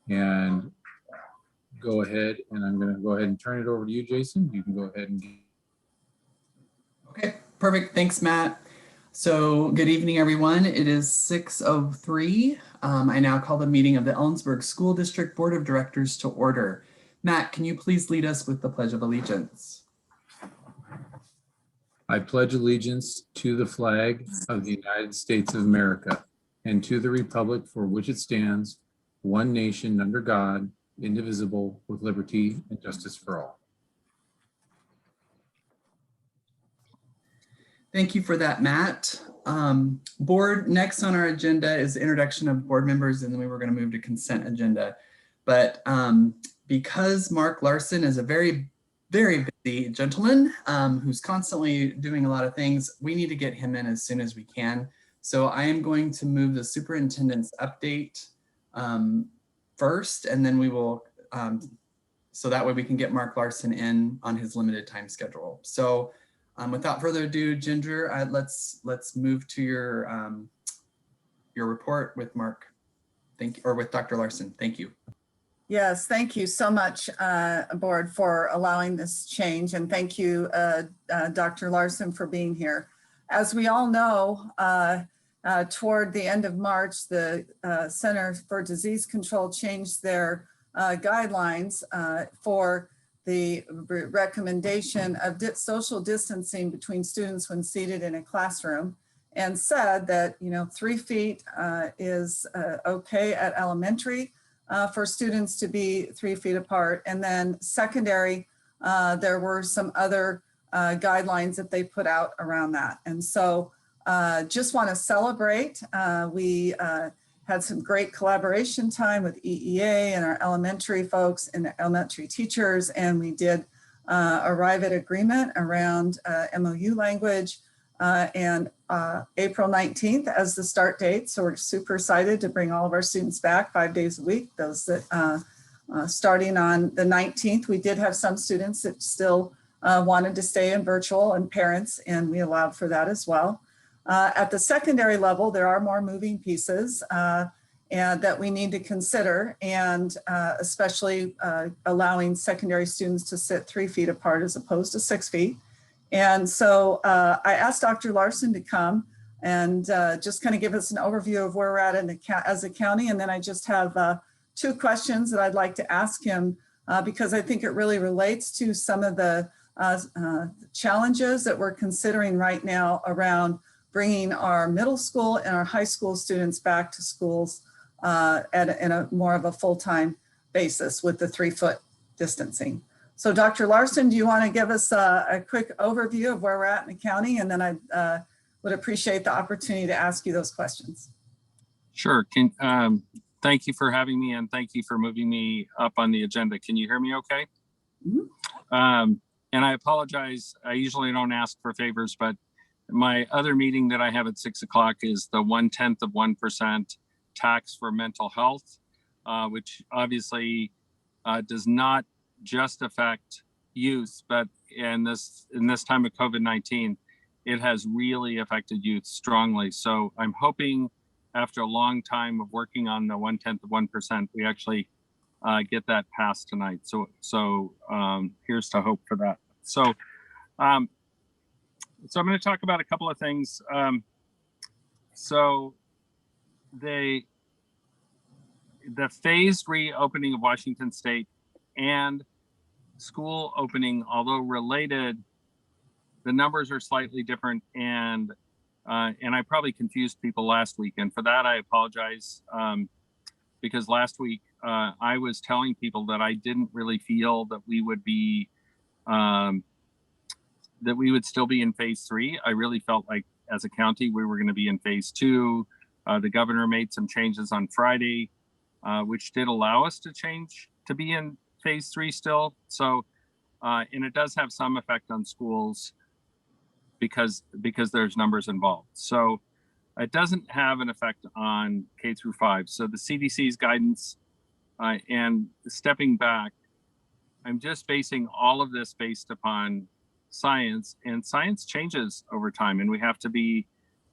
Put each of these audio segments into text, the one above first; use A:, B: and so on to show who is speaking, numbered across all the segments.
A: and go ahead, and I'm going to go ahead and turn it over to you, Jason. You can go ahead and.
B: Okay, perfect. Thanks, Matt. So good evening, everyone. It is 6:03. I now call the meeting of the Ellensburg School District Board of Directors to order. Matt, can you please lead us with the Pledge of Allegiance?
A: I pledge allegiance to the flag of the United States of America and to the republic for which it stands, one nation under God, indivisible, with liberty and justice for all.
B: Thank you for that, Matt. Board, next on our agenda is introduction of board members, and then we were going to move to consent agenda. But because Mark Larson is a very busy gentleman who's constantly doing a lot of things, we need to get him in as soon as we can. So I am going to move the superintendent's update first, and then we will, so that way we can get Mark Larson in on his limited time schedule. So without further ado, Ginger, let's move to your report with Mark. Thank you, or with Dr. Larson. Thank you.
C: Yes, thank you so much, board, for allowing this change. And thank you, Dr. Larson, for being here. As we all know, toward the end of March, the Center for Disease Control changed their guidelines for the recommendation of social distancing between students when seated in a classroom, and said that 3 feet is okay at elementary for students to be 3 feet apart, and then secondary there were some other guidelines that they put out around that. And so just want to celebrate. We had some great collaboration time with EEA and our elementary folks and elementary teachers, and we did arrive at agreement around MOU language and April 19th as the start date. So we're super excited to bring all of our students back 5 days a week. Those that starting on the 19th, we did have some students that still wanted to stay in virtual, and parents, and we allowed for that as well. At the secondary level, there are more moving pieces and that we need to consider, and especially allowing secondary students to sit 3 feet apart as opposed to 6 feet. And so I asked Dr. Larson to come and just kind of give us an overview of where we're at in as a county. And then I just have 2 questions that I'd like to ask him because I think it really relates to some of the challenges that we're considering right now around bringing our middle school and our high school students back to schools in a more of a full-time basis with the 3-foot distancing. So Dr. Larson, do you want to give us a quick overview of where we're at in the county? And then I would appreciate the opportunity to ask you those questions.
D: Sure. Thank you for having me, and thank you for moving me up on the agenda. Can you hear me okay? Mm-hmm. And I apologize. I usually don't ask for favors, but my other meeting that I have at 6 o'clock is the 0.1% tax for mental health, which obviously does not just affect youth, but in this time of COVID-19, it has really affected youth strongly. So I'm hoping after a long time of working on the 0.1%, we actually get that passed tonight. So here's to hope for that. So I'm going to talk about a couple of things. So the phased reopening of Washington State and school opening, although related, the numbers are slightly different, and I probably confused people last week, and for that I apologize, because last week I was telling people that I didn't really feel that we would be that we would still be in phase 3. I really felt like as a county we were going to be in phase 2. The governor made some changes on Friday, which did allow us to change to be in phase 3 still. So, and it does have some effect on schools because there's numbers involved. So it doesn't have an effect on K through 5. So the CDC's guidance and stepping back, I'm just basing all of this based upon science, and science changes over time, and we have to be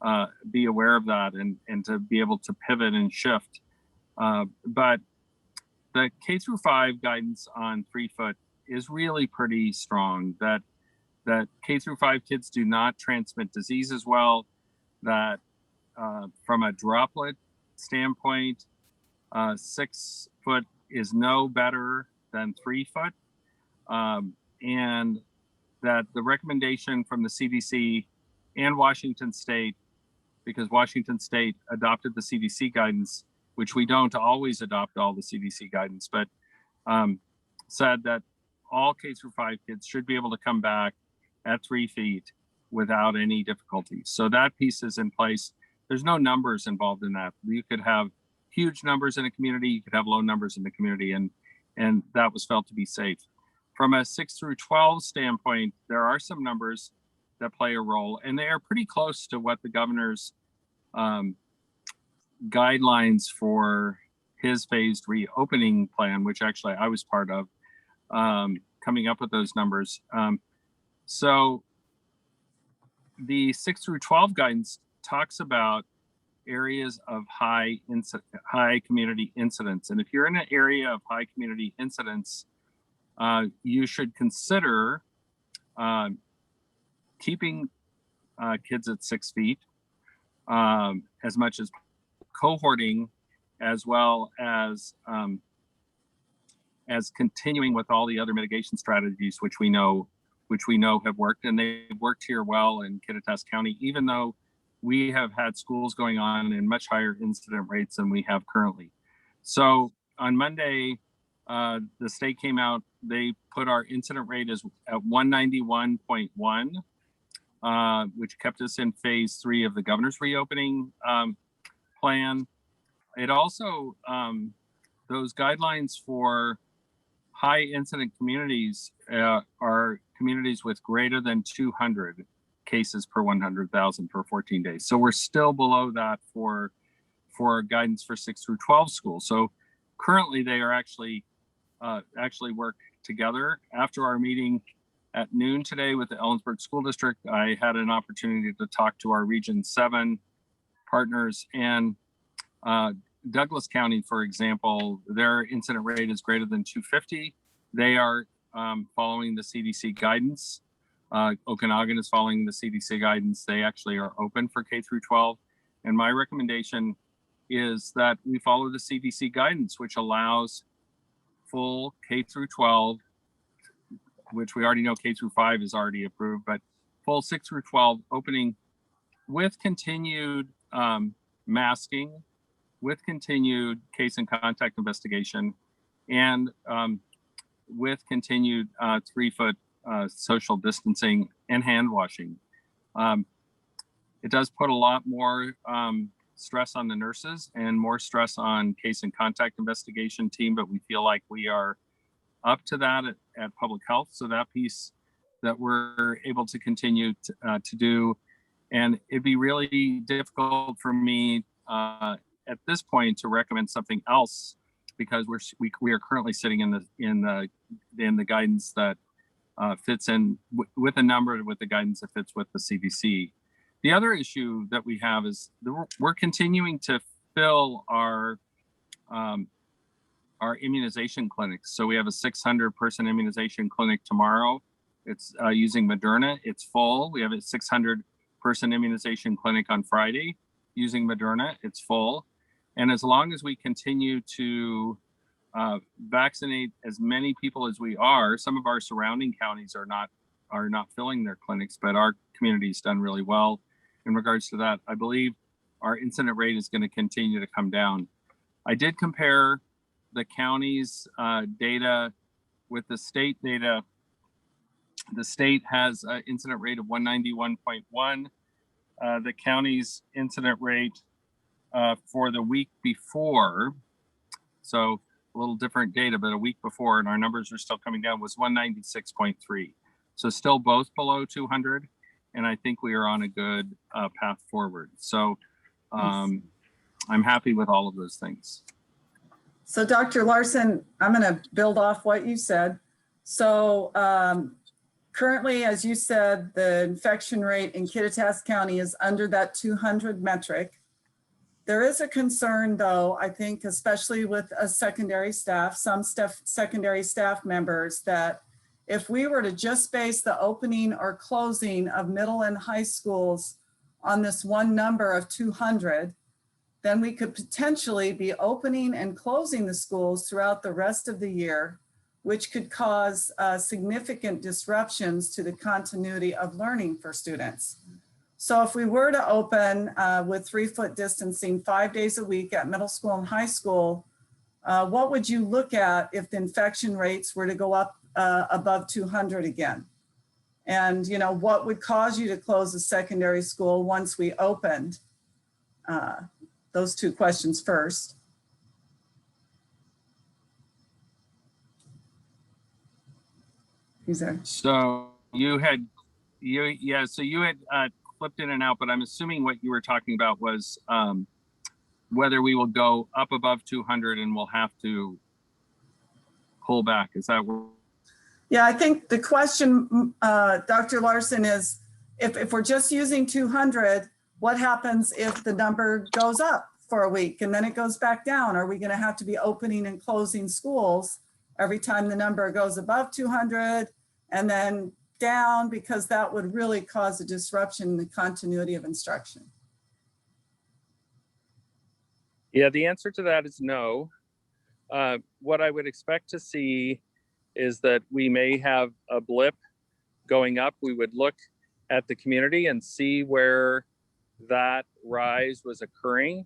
D: aware of that and to be able to pivot and shift. But the K through 5 guidance on 3 foot is really pretty strong, that K through 5 kids do not transmit disease as well, that from a droplet standpoint, 6 foot is no better than 3 foot. And that the recommendation from the CDC and Washington State, because Washington State adopted the CDC guidance, which we don't always adopt all the CDC guidance, but said that all K through 5 kids should be able to come back at 3 feet without any difficulty. So that piece is in place. There's no numbers involved in that. You could have huge numbers in a community, you could have low numbers in the community, and that was felt to be safe. From a 6 through 12 standpoint, there are some numbers that play a role, and they are pretty close to what the governor's guidelines for his phased reopening plan, which actually I was part of, coming up with those numbers. So the 6 through 12 guidance talks about areas of high community incidence. And if you're in an area of high community incidence, you should consider keeping kids at 6 feet as much as cohorting, as well as continuing with all the other mitigation strategies, which we know have worked, and they've worked here well in Kittitas County, even though we have had schools going on in much higher incident rates than we have currently. So on Monday, the state came out, they put our incident rate as at 191.1, which kept us in phase 3 of the governor's reopening plan. It also, those guidelines for high incident communities are communities with greater than 200 cases per 100,000 for 14 days. So we're still below that for guidance for 6 through 12 schools. So currently they are actually work together. After our meeting at noon today with the Ellensburg School District, I had an opportunity to talk to our Region 7 partners, and Douglas County, for example, their incident rate is greater than 250. They are following the CDC guidance. Okanagan is following the CDC guidance. They actually are open for K through 12. And my recommendation is that we follow the CDC guidance, which allows full K through 12, which we already know K through 5 is already approved, but full 6 through 12 opening with continued masking, with continued case and contact investigation, and with continued 3 foot social distancing and hand washing. It does put a lot more stress on the nurses and more stress on case and contact investigation team, but we feel like we are up to that at public health. So that piece that we're able to continue to do. And it'd be really difficult for me at this point to recommend something else, because we are currently sitting in the guidance that fits in with a number with the guidance that fits with the CDC. The other issue that we have is we're continuing to fill our immunization clinics. So we have a 600-person immunization clinic tomorrow. It's using Moderna. It's full. We have a 600-person immunization clinic on Friday using Moderna. It's full. And as long as we continue to vaccinate as many people as we are, some of our surrounding counties are not filling their clinics, but our community's done really well in regards to that. I believe our incident rate is going to continue to come down. I did compare the county's data with the state data. The state has an incident rate of 191.1. The county's incident rate for the week before, so a little different data, but a week before, and our numbers are still coming down, was 196.3. So still both below 200. And I think we are on a good path forward. So I'm happy with all of those things.
C: So Dr. Larson, I'm going to build off what you said. So currently, as you said, the infection rate in Kittitas County is under that 200 metric. There is a concern though, I think, especially with a secondary staff, secondary staff members, that if we were to just base the opening or closing of middle and high schools on this one number of 200, then we could potentially be opening and closing the schools throughout the rest of the year, which could cause significant disruptions to the continuity of learning for students. So if we were to open with 3-foot distancing 5 days a week at middle school and high school, what would you look at if the infection rates were to go up above 200 again? And what would cause you to close a secondary school once we opened? Those two questions first. Who's there?
D: So you had clipped in and out, but I'm assuming what you were talking about was whether we will go up above 200 and we'll have to pull back. Is that what?
C: Yeah, I think the question, Dr. Larson, is if we're just using 200, what happens if the number goes up for a week and then it goes back down? Are we going to have to be opening and closing schools every time the number goes above 200 and then down, because that would really cause a disruption in the continuity of instruction?
D: Yeah, the answer to that is no. What I would expect to see is that we may have a blip going up. We would look at the community and see where that rise was occurring.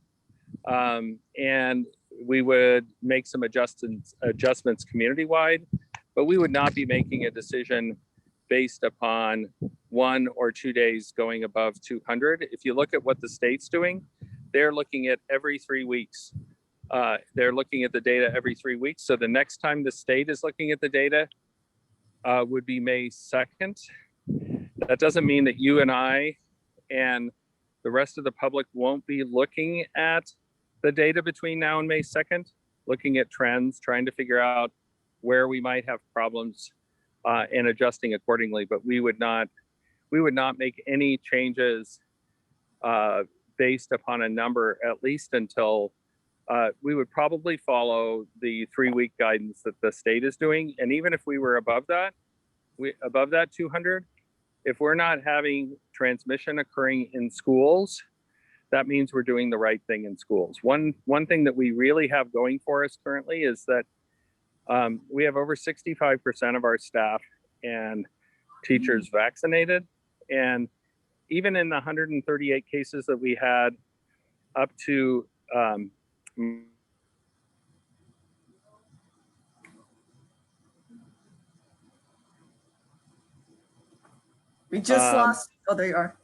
D: And we would make some adjustments community-wide, but we would not be making a decision based upon 1 or 2 days going above 200. If you look at what the state's doing, they're looking at every 3 weeks. They're looking at the data every 3 weeks. So the next time the state is looking at the data would be May 2nd. That doesn't mean that you and I and the rest of the public won't be looking at the data between now and May 2nd, looking at trends, trying to figure out where we might have problems and adjusting accordingly. But we would not make any changes based upon a number, at least until we would probably follow the 3-week guidance that the state is doing. And even if we were above that 200, if we're not having transmission occurring in schools, that means we're doing the right thing in schools. One thing that we really have going for us currently is that we have over 65% of our staff and teachers vaccinated. And even in the 138 cases that we had up to
C: We just lost, oh, there you are.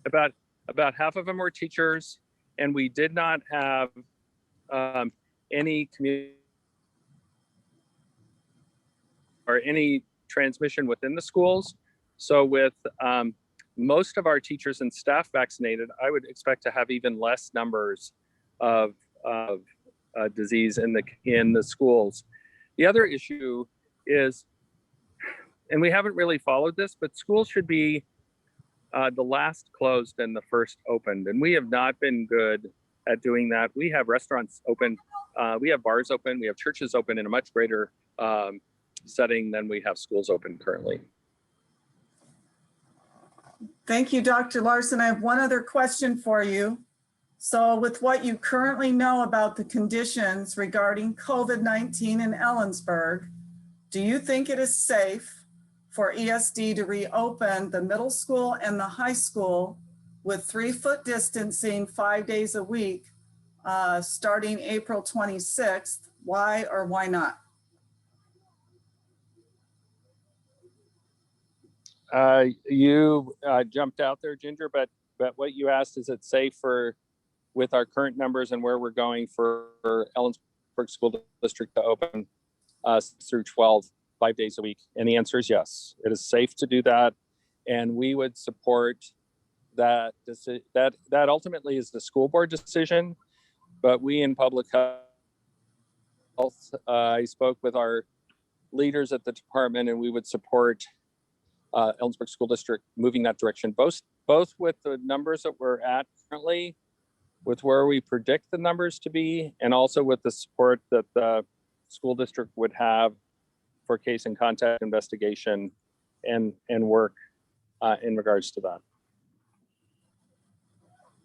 D: about half of them were teachers, and we did not have any community or any transmission within the schools. So with most of our teachers and staff vaccinated, I would expect to have even less numbers of disease in the schools. The other issue is, and we haven't really followed this, but schools should be the last closed and the first opened. And we have not been good at doing that. We have restaurants open, we have bars open, we have churches open in a much greater setting than we have schools open currently.
C: Thank you, Dr. Larson. I have one other question for you. So with what you currently know about the conditions regarding COVID-19 in Ellensburg, do you think it is safe for ESD to reopen the middle school and the high school with 3-foot distancing 5 days a week, starting April 26th? Why or why not?
D: You jumped out there, Ginger, but what you asked, is it safe with our current numbers and where we're going for Ellensburg School District to open through 12, 5 days a week? And the answer is yes, it is safe to do that. And we would support that. That ultimately is the school board decision, but we in public health, I spoke with our leaders at the department, and we would support Ellensburg School District moving that direction, both with the numbers that we're at currently with where we predict the numbers to be, and also with the support that the school district would have for case and contact investigation and work in regards to that.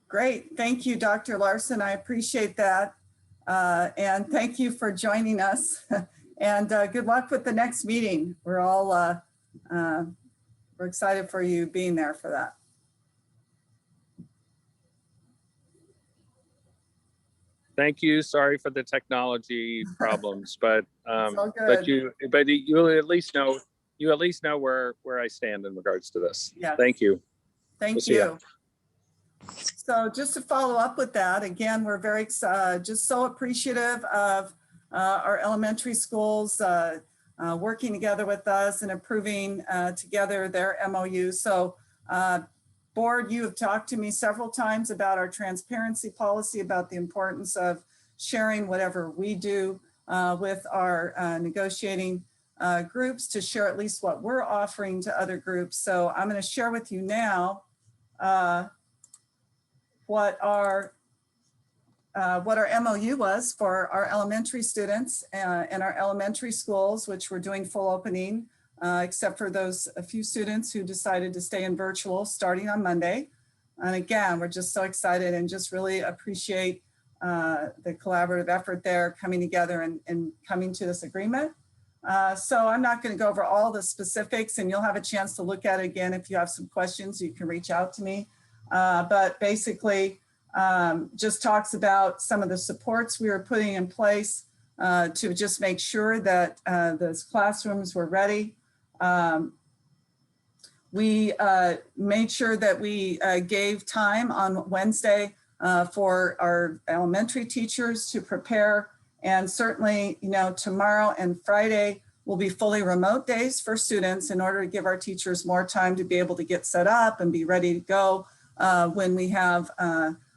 C: Great. Thank you, Dr. Larson. I appreciate that. And thank you for joining us. And good luck with the next meeting. We're all we're excited for you being there for that.
D: Thank you. Sorry for the technology problems, but
C: all good.
D: you at least know where I stand in regards to this.
C: Yeah.
D: Thank you.
C: Thank
D: We'll see ya.
C: you. So just to follow up with that, again, we're very just so appreciative of our elementary schools working together with us and approving together their MOU. So board, you have talked to me several times about our transparency policy, about the importance of sharing whatever we do with our negotiating groups, to share at least what we're offering to other groups. So I'm going to share with you now what our MOU was for our elementary students and our elementary schools, which we're doing full opening, except for a few students who decided to stay in virtual starting on Monday. And again, we're just so excited and just really appreciate the collaborative effort there coming together and coming to this agreement. So I'm not going to go over all the specifics, and you'll have a chance to look at it again. If you have some questions, you can reach out to me. But basically, just talks about some of the supports we were putting in place to just make sure that those classrooms were ready. We made sure that we gave time on Wednesday for our elementary teachers to prepare. And certainly, tomorrow and Friday will be fully remote days for students in order to give our teachers more time to be able to get set up and be ready to go when we have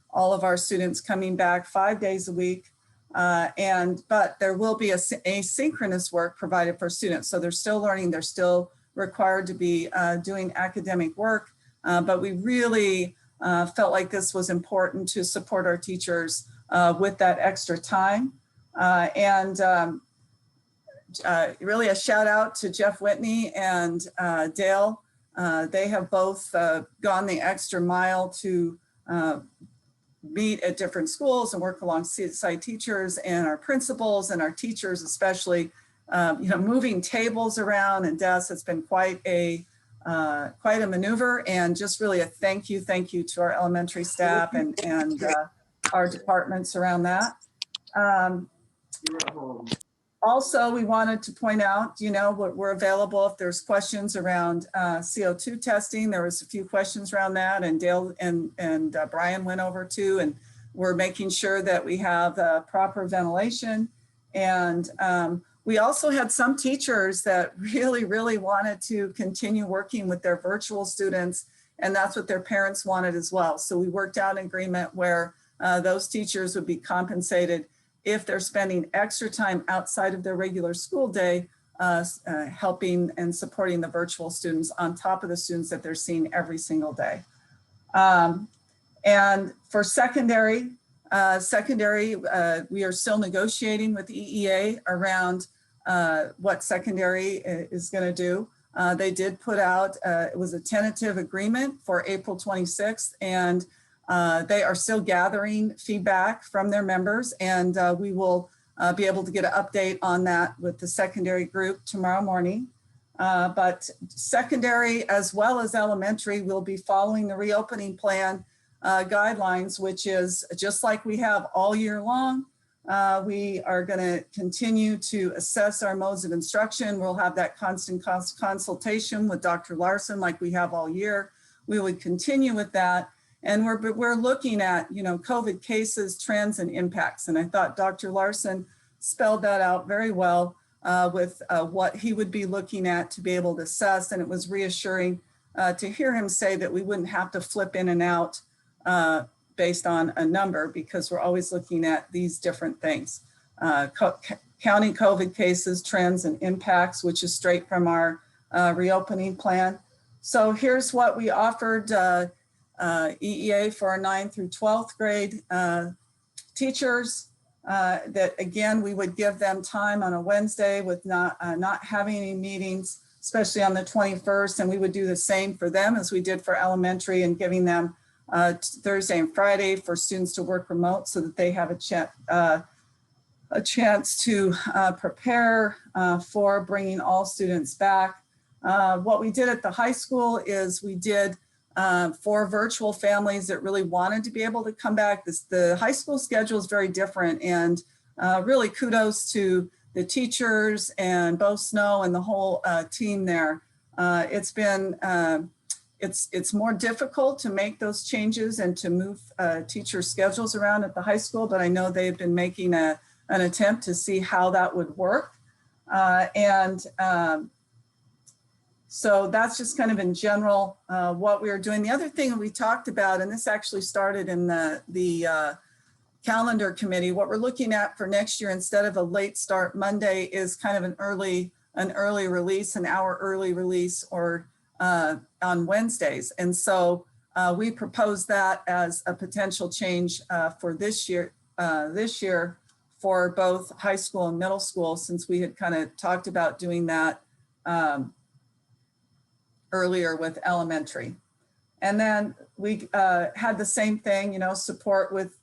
C: all of our students coming back 5 days a week. But there will be asynchronous work provided for students. So they're still learning, they're still required to be doing academic work. But we really felt like this was important to support our teachers with that extra time. Really a shout out to Jeff Whitney and Dale. They have both gone the extra mile to meet at different schools and work alongside teachers and our principals and our teachers, especially, moving tables around and desks. It's been quite a maneuver, and just really a thank you to our elementary staff and our departments around that. Also, we wanted to point out, we're available if there's questions around CO2 testing. There was a few questions around that, and Dale and Brian went over too, and we're making sure that we have proper ventilation. And we also had some teachers that really wanted to continue working with their virtual students, and that's what their parents wanted as well. So we worked out an agreement where those teachers would be compensated if they're spending extra time outside of their regular school day, helping and supporting the virtual students on top of the students that they're seeing every single day. And for secondary, we are still negotiating with EEA around what secondary is going to do. They did put out, it was a tentative agreement for April 26th, and they are still gathering feedback from their members, and we will be able to get an update on that with the secondary group tomorrow morning. But secondary as well as elementary will be following the reopening plan guidelines, which is just like we have all year long. We are going to continue to assess our modes of instruction. We'll have that constant consultation with Dr. Larson like we have all year. We would continue with that. And we're looking at, COVID cases, trends, and impacts. And I thought Dr. Larson spelled that out very well with what he would be looking at to be able to assess. And it was reassuring to hear him say that we wouldn't have to flip in and out based on a number, because we're always looking at these different things. Counting COVID cases, trends, and impacts, which is straight from our reopening plan. So here's what we offered EEA for our 9th through 12th grade teachers, that again, we would give them time on a Wednesday with not having any meetings, especially on the 21st. And we would do the same for them as we did for elementary, and giving them Thursday and Friday for students to work remote so that they have a chance to prepare for bringing all students back. What we did at the high school is we did for virtual families that really wanted to be able to come back. The high school schedule is very different, and really kudos to the teachers and Bo Snow and the whole team there. It's been, it's more difficult to make those changes and to move teacher schedules around at the high school, but I know they've been making an attempt to see how that would work. So that's just kind of in general what we are doing. The other thing we talked about, and this actually started in the calendar committee, what we're looking at for next year instead of a late start Monday is kind of an early release, an hour early release, or on Wednesdays. And so we proposed that as a potential change for this year for both high school and middle school, since we had kind of talked about doing that earlier with elementary. And then we had the same thing, you know, support with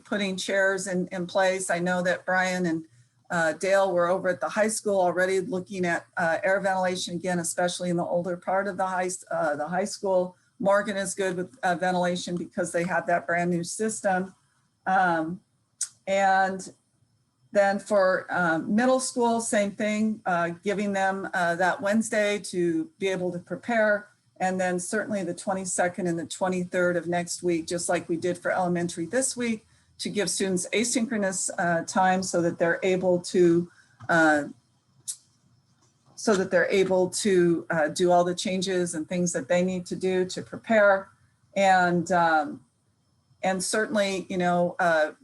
C: putting chairs in place. I know that Brian and Dale were over at the high school already looking at air ventilation again, especially in the older part of the high school. Morgan is good with ventilation because they have that brand new system. And then for middle school, same thing, giving them that Wednesday to be able to prepare. And then certainly the 22nd and the 23rd of next week, just like we did for elementary this week, to give students asynchronous time so that they're able to do all the changes and things that they need to do to prepare. And certainly, you know,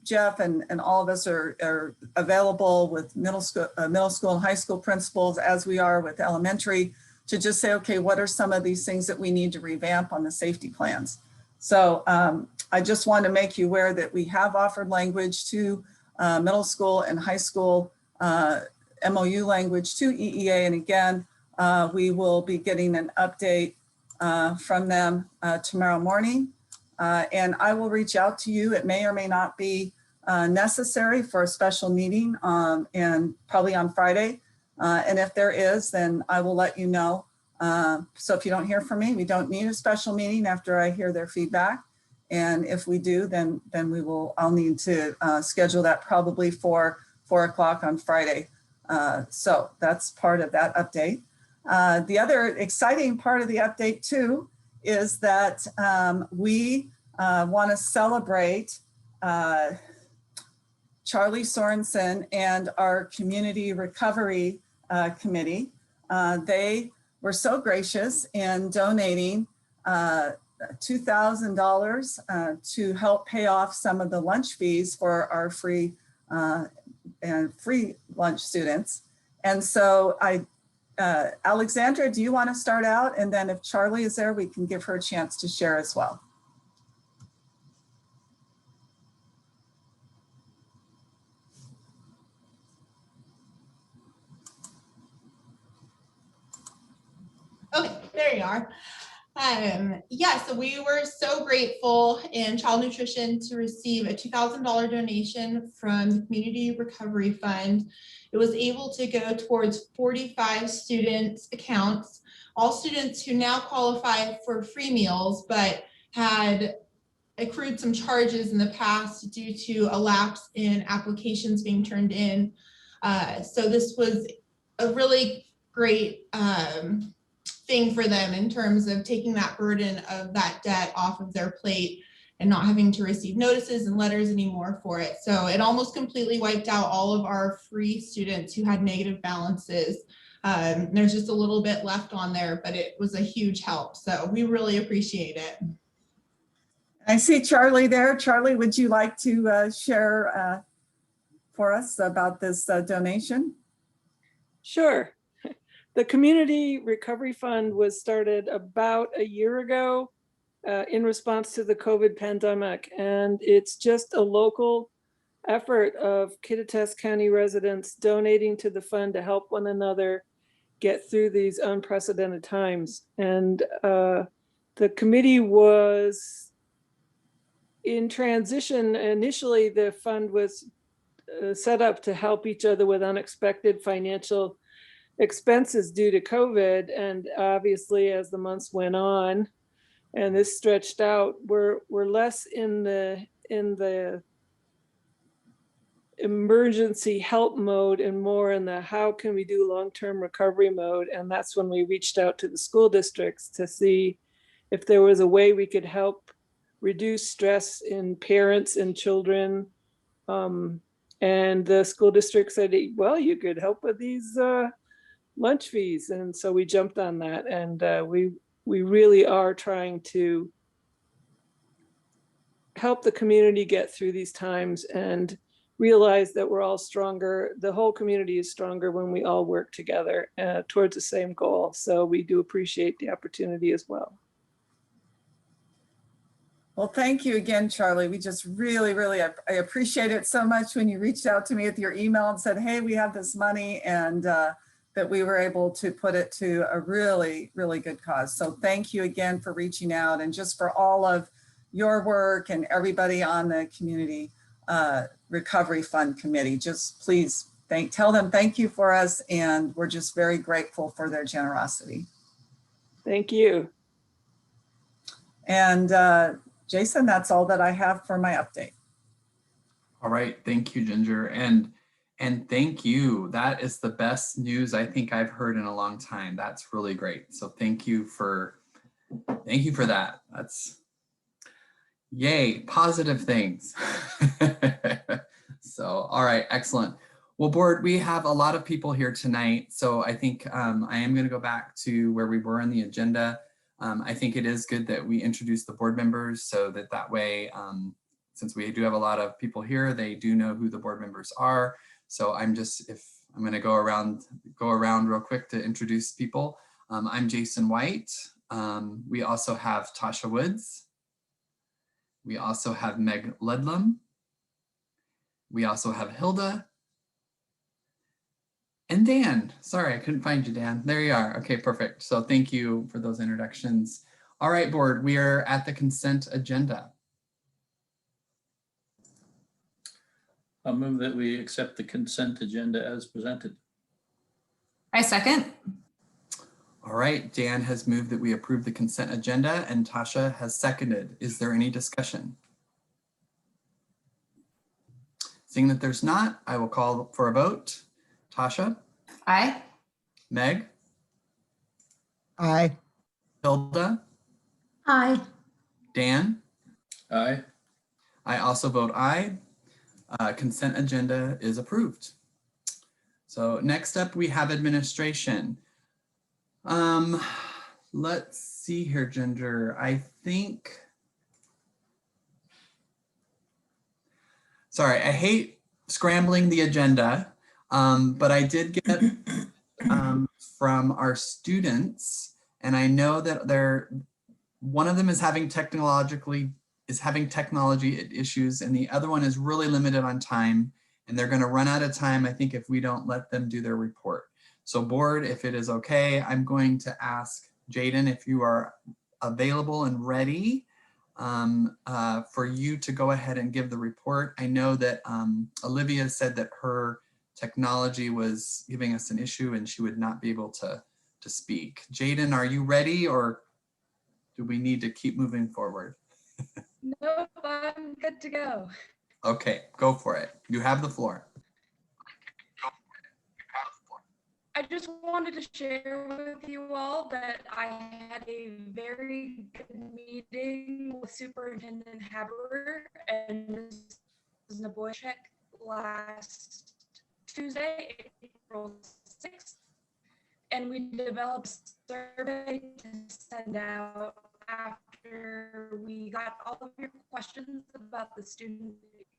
C: Jeff and all of us are available with middle school and high school principals, as we are with elementary, to just say, okay, what are some of these things that we need to revamp on the safety plans? So I just want to make you aware that we have offered language to middle school and high school, MOU language to EEA. And again, we will be getting an update from them tomorrow morning. And I will reach out to you. It may or may not be necessary for a special meeting and probably on Friday. And if there is, then I will let you know. So if you don't hear from me, we don't need a special meeting after I hear their feedback. And if we do, then I'll need to schedule that probably for 4 o'clock on Friday. So that's part of that update. The other exciting part of the update too is that we want to celebrate Charlie Sorensen and our Community Recovery Committee. They were so gracious in donating $2,000 to help pay off some of the lunch fees for our free lunch students. And so Alexandra, do you want to start out? And then if Charlie is there, we can give her a chance to share as well.
E: Okay, there you are. Yeah, so we were so grateful in child nutrition to receive a $2,000 donation from the Community Recovery Fund. It was able to go towards 45 students' accounts, all students who now qualify for free meals, but had accrued some charges in the past due to a lapse in applications being turned in. So this was a really great thing for them in terms of taking that burden of that debt off of their plate and not having to receive notices and letters anymore for it. So it almost completely wiped out all of our free students who had negative balances. There's just a little bit left on there, but it was a huge help. So we really appreciate it.
C: I see Charlie there. Charlie, would you like to share for us about this donation?
F: Sure. The Community Recovery Fund was started about a year ago. in response to the COVID pandemic. And it's just a local effort of Kittitas County residents donating to the fund to help one another get through these unprecedented times. And the committee was in transition. Initially, the fund was set up to help each other with unexpected financial expenses due to COVID. And obviously, as the months went on and this stretched out, we're less in the emergency help mode and more in the how can we do long-term recovery mode. And that's when we reached out to the school districts to see if there was a way we could help reduce stress in parents and children. And the school district said, well, you could help with these lunch fees. And so we jumped on that. And we really are trying to help the community get through these times and realize that we're all stronger. The whole community is stronger when we all work together towards the same goal. So we do appreciate the opportunity as well.
C: Well, thank you again, Charlie. We just really, I appreciate it so much when you reached out to me with your email and said, hey, we have this money, and that we were able to put it to a really good cause. So thank you again for reaching out, and just for all of your work and everybody on the community recovery fund committee. Just please tell them thank you for us, and we're just very grateful for their generosity.
F: Thank you.
C: And Jason, that's all that I have for my update.
B: All right, thank you, Ginger, and thank you. That is the best news I think I've heard in a long time. That's really great. So thank you for that. That's yay, positive things. So, all right, excellent. Well, board, we have a lot of people here tonight. So I think I am going to go back to where we were on the agenda. I think it is good that we introduce the board members so that way, since we do have a lot of people here, they do know who the board members are. So I'm going to go around real quick to introduce people. I'm Jason White. We also have Tasha Woods. We also have Meg Ledlam. We also have Hilda. And Dan. Sorry, I couldn't find you, Dan. There you are. Okay, perfect. So thank you for those introductions. All right, board, we are at the consent agenda.
G: I'll move that we accept the consent agenda as presented.
H: I second.
B: All right, Dan has moved that we approve the consent agenda, and Tasha has seconded. Is there any discussion? Seeing that there's not, I will call for a vote. Tasha?
H: Aye.
B: Meg?
I: Aye.
B: Hilda?
H: Aye.
B: Dan?
G: Aye.
B: I also vote aye. Consent agenda is approved. So next up we have administration. Let's see here, Ginger. I think, sorry, I hate scrambling the agenda, but I did get from our students, and I know that one of them is having technology issues, and the other one is really limited on time, and they're going to run out of time, I think, if we don't let them do their report. So board, if it is okay, I'm going to ask Jaden if you are available and ready for you to go ahead and give the report. I know that Olivia said that her technology was giving us an issue and she would not be able to speak. Jaden, are you ready, or do we need to keep moving forward?
J: Nope, I'm good to go.
B: Okay, go for it. You have the floor.
J: I just wanted to share with you all that I had a very good meeting with Superintendent Haberer and Ms. Naboychek last Tuesday, April 6th. And we developed a survey to send out after we got all of your questions about the student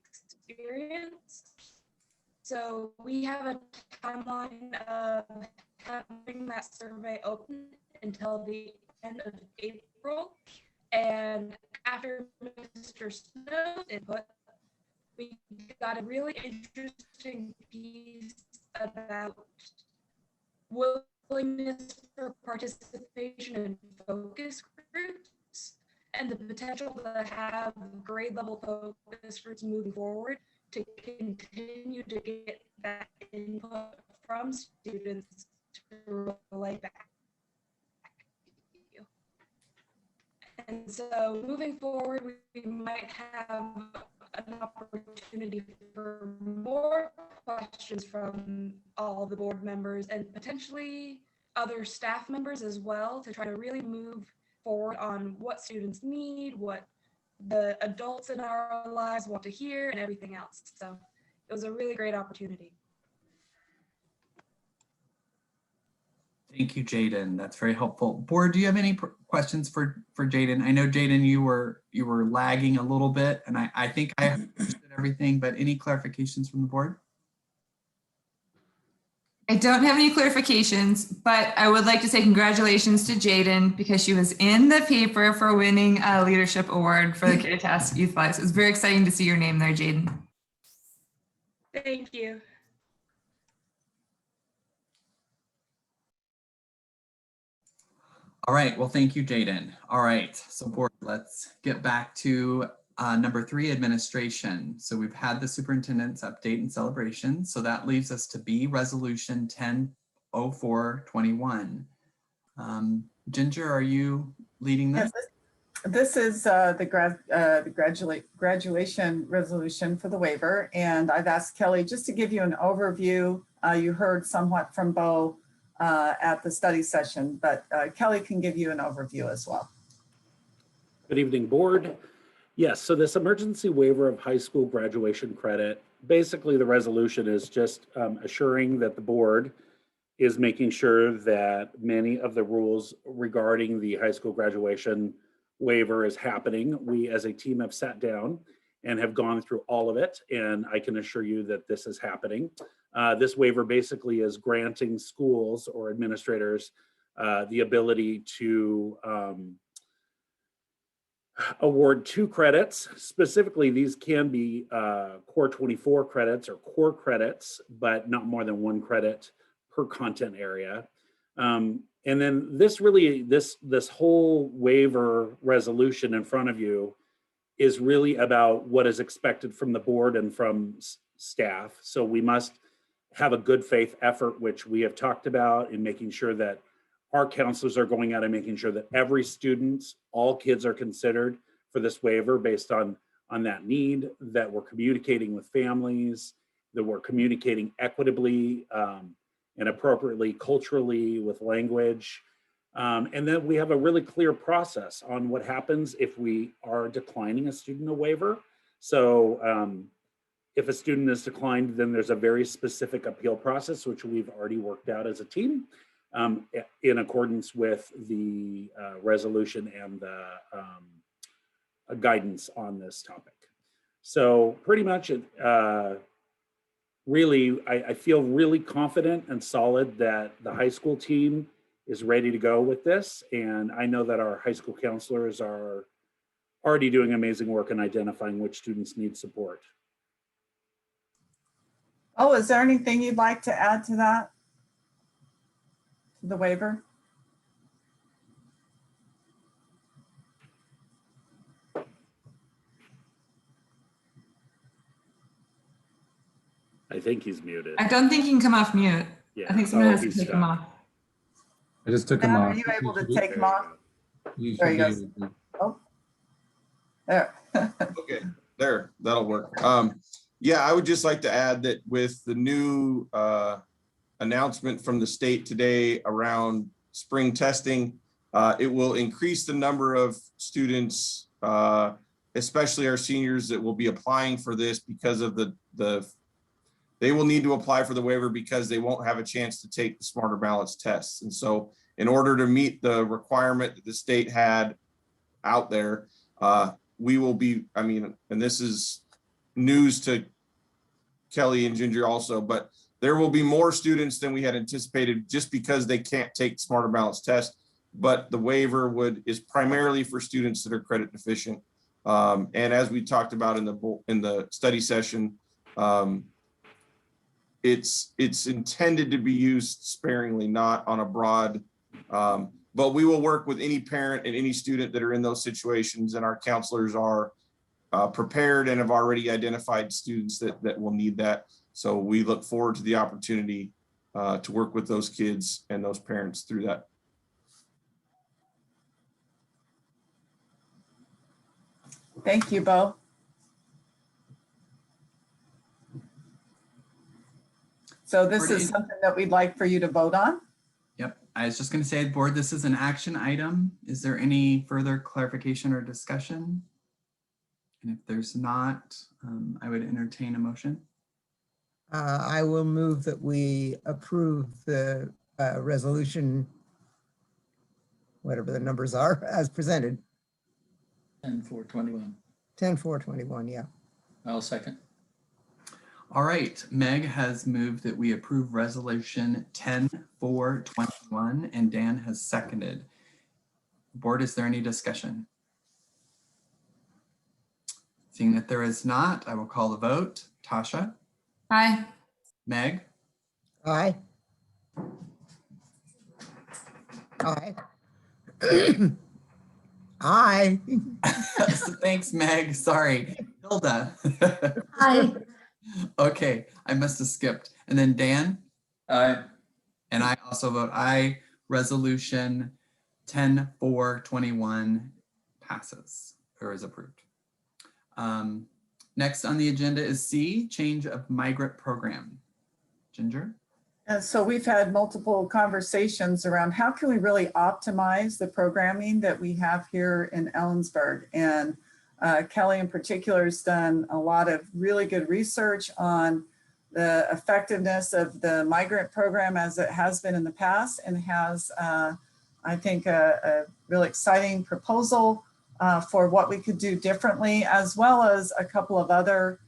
J: experience. So we have a timeline of having that survey open until the end of April. And after Mr. Snow's input, we got a really interesting piece about willingness for participation in focus groups and the potential to have grade level focus groups moving forward to continue to get that input from students to relay back. And so moving forward, we might have an opportunity for more questions from all the board members and potentially other staff members as well, to try to really move forward on what students need, what the adults in our lives want to hear, and everything else. So it was a really great opportunity.
B: Thank you, Jaden. That's very helpful. Board, do you have any questions for Jaden? I know, Jaden, you were lagging a little bit, and I think I understood everything, but any clarifications from the board?
H: I don't have any clarifications, but I would like to say congratulations to Jaden because she was in the paper for winning a leadership award for the Kittitas Youth Lives. It was very exciting to see your name there, Jaden.
J: Thank you.
B: All right, well, thank you, Jaden. All right, so board, let's get back to number 3, administration. So we've had the superintendent's update and celebration. So that leaves us to B, resolution 100421. Ginger, are you leading this?
C: Yes, this is the graduation resolution for the waiver. And I've asked Kelly just to give you an overview. You heard somewhat from Bo at the study session, but Kelly can give you an overview as well.
I: Good evening, board. Yes, so this emergency waiver of high school graduation credit, basically the resolution is just assuring that the board is making sure that many of the rules regarding the high school graduation waiver is happening. We as a team have sat down and have gone through all of it, and I can assure you that this is happening. This waiver basically is granting schools or administrators the ability to award 2 credits. Specifically, these can be Core 24 credits or core credits, but not more than 1 credit per content area. And then this really, this whole waiver resolution in front of you is really about what is expected from the board and from staff. So we must have a good faith effort, which we have talked about, in making sure that our counselors are going out and making sure that every student, all kids are considered for this waiver based on that need, that we're communicating with families, that we're communicating equitably and appropriately culturally with language. And then we have a really clear process on what happens if we are declining a student a waiver. So if a student is declined, then there's a very specific appeal process, which we've already worked out as a team in accordance with the resolution and the guidance on this topic. So pretty much, really, I feel really confident and solid that the high school team is ready to go with this. And I know that our high school counselors are already doing amazing work in identifying which students need support.
C: Oh, is there anything you'd like to add to that? The waiver?
I: I think he's muted.
H: I don't think he can come off mute.
I: Yeah.
H: I think someone has to
I: he's
H: take him
I: stuck.
H: off.
A: I just took him
C: Matt,
A: off.
C: are you able to take him off?
A: You
C: There he
A: should
C: goes.
A: be able to.
C: Oh, there.
K: Okay, there, that'll work. Yeah, I would just like to add that with the new announcement from the state today around spring testing, it will increase the number of students, especially our seniors, that will be applying for this because of they will need to apply for the waiver because they won't have a chance to take the Smarter Balance tests. And so in order to meet the requirement that the state had out there, we will be, I mean, and this is news to Kelly and Ginger also, but there will be more students than we had anticipated just because they can't take Smarter Balance test. but the waiver is primarily for students that are credit deficient. And as we talked about in the study session, it's intended to be used sparingly, not on a broad, but we will work with any parent and any student that are in those situations, and our counselors are prepared and have already identified students that will need that. So we look forward to the opportunity to work with those kids and those parents through that.
C: Thank you, Bo. So this is something that we'd like for you to vote on?
B: Yep, I was just going to say, board, this is an action item. Is there any further clarification or discussion? And if there's not, I would entertain a motion.
L: I will move that we approve the resolution, whatever the numbers are, as presented.
G: 10-4-21.
L: 10-4-21, yeah.
G: I'll second.
B: All right, Meg has moved that we approve resolution 10-4-21, and Dan has seconded. Board, is there any discussion? Seeing that there is not, I will call the vote. Tasha?
H: Aye.
B: Meg?
L: Aye. Aye. Aye.
B: Thanks, Meg. Sorry. Hilda?
L: Aye.
B: Okay, I must have skipped. And then Dan?
G: Aye.
B: And I also vote aye. Resolution 10-4-21 passes or is approved. Next on the agenda is C, change of migrant program. Ginger?
C: And so we've had multiple conversations around how can we really optimize the programming that we have here in Ellensburg. And Kelly in particular has done a lot of really good research on the effectiveness of the migrant program as it has been in the past, and has, I think, a really exciting proposal for what we could do differently, as well as a couple of other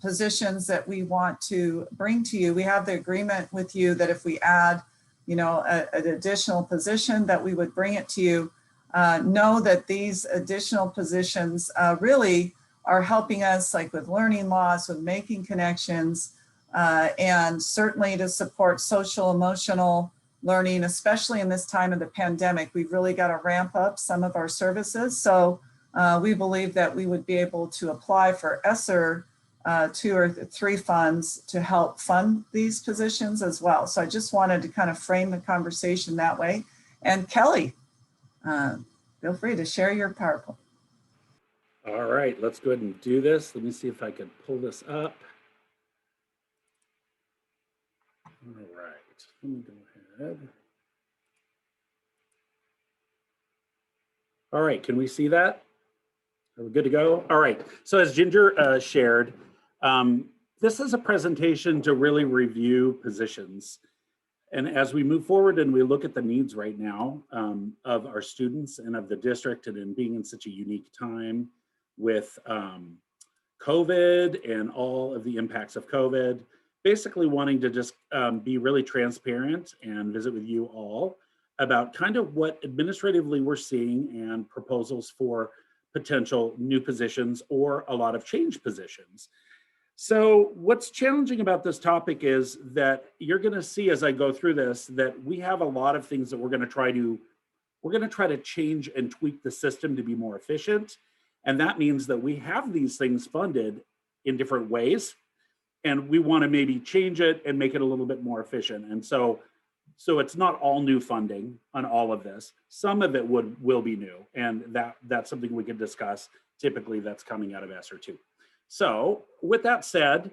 C: positions that we want to bring to you. We have the agreement with you that if we add, an additional position, that we would bring it to you. Know that these additional positions really are helping us, like with learning loss, with making connections, and certainly to support social emotional learning, especially in this time of the pandemic. We've really got to ramp up some of our services. So we believe that we would be able to apply for ESSER 2 or 3 funds to help fund these positions as well. So I just wanted to kind of frame the conversation that way. And Kelly, feel free to share your PowerPoint.
I: All right, let's go ahead and do this. Let me see if I can pull this up. All right, let me go ahead. All right, can we see that? Are we good to go? All right, so as Ginger shared, this is a presentation to really review positions. And as we move forward and we look at the needs right now of our students and of the district, and in being in such a unique time with COVID and all of the impacts of COVID, basically wanting to just be really transparent and visit with you all about kind of what administratively we're seeing and proposals for potential new positions or a lot of change positions. So what's challenging about this topic is that you're going to see as I go through this that we have a lot of things that we're going to try to change and tweak the system to be more efficient. And that means that we have these things funded in different ways, and we want to maybe change it and make it a little bit more efficient. And so it's not all new funding on all of this. Some of it will be new, and that's something we could discuss. Typically that's coming out of ESSER 2. So with that said,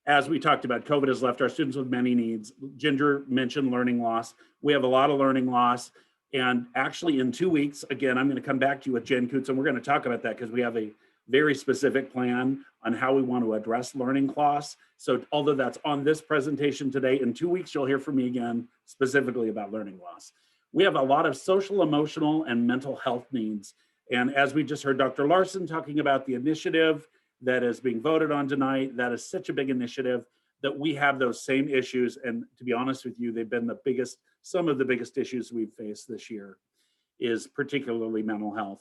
I: as we talked about, COVID has left our students with many needs. Ginger mentioned learning loss. We have a lot of learning loss. And actually in 2 weeks, again, I'm going to come back to you with Jen Coots, and we're going to talk about that because we have a very specific plan on how we want to address learning loss. So although that's on this presentation today, in 2 weeks, you'll hear from me again specifically about learning loss. We have a lot of social, emotional, and mental health needs. And as we just heard Dr. Larson talking about the initiative that is being voted on tonight, that is such a big initiative. that we have those same issues. And to be honest with you, they've been some of the biggest issues we've faced this year is particularly mental health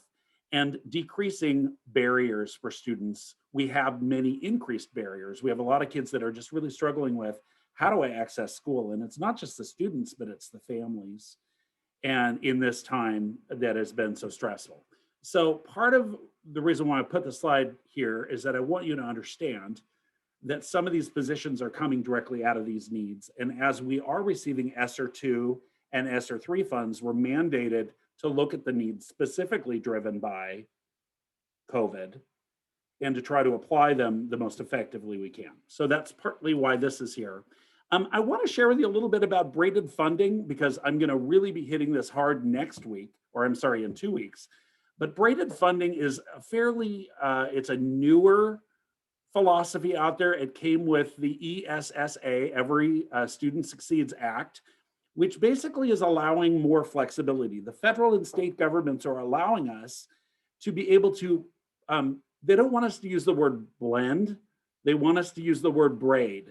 I: and decreasing barriers for students. We have many increased barriers. We have a lot of kids that are just really struggling with, how do I access school? And it's not just the students, but it's the families. And in this time that has been so stressful. So part of the reason why I put the slide here is that I want you to understand that some of these positions are coming directly out of these needs. And as we are receiving ESSER 2 and ESSER 3 funds, we're mandated to look at the needs specifically driven by COVID and to try to apply them the most effectively we can. So that's partly why this is here. I want to share with you a little bit about braided funding because I'm going to really be hitting this hard next week, or I'm sorry, in 2 weeks. But braided funding is a fairly, it's a newer philosophy out there. It came with the ESSA, Every Student Succeeds Act, which basically is allowing more flexibility. The federal and state governments are allowing us to be able to, they don't want us to use the word blend, they want us to use the word braid,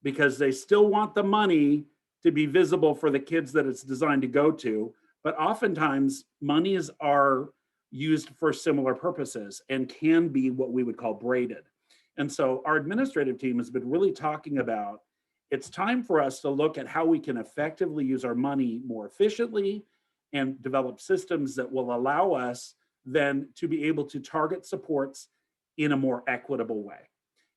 I: because they still want the money to be visible for the kids that it's designed to go to. But oftentimes monies are used for similar purposes and can be what we would call braided. And so our administrative team has been really talking about, it's time for us to look at how we can effectively use our money more efficiently and develop systems that will allow us then to be able to target supports in a more equitable way.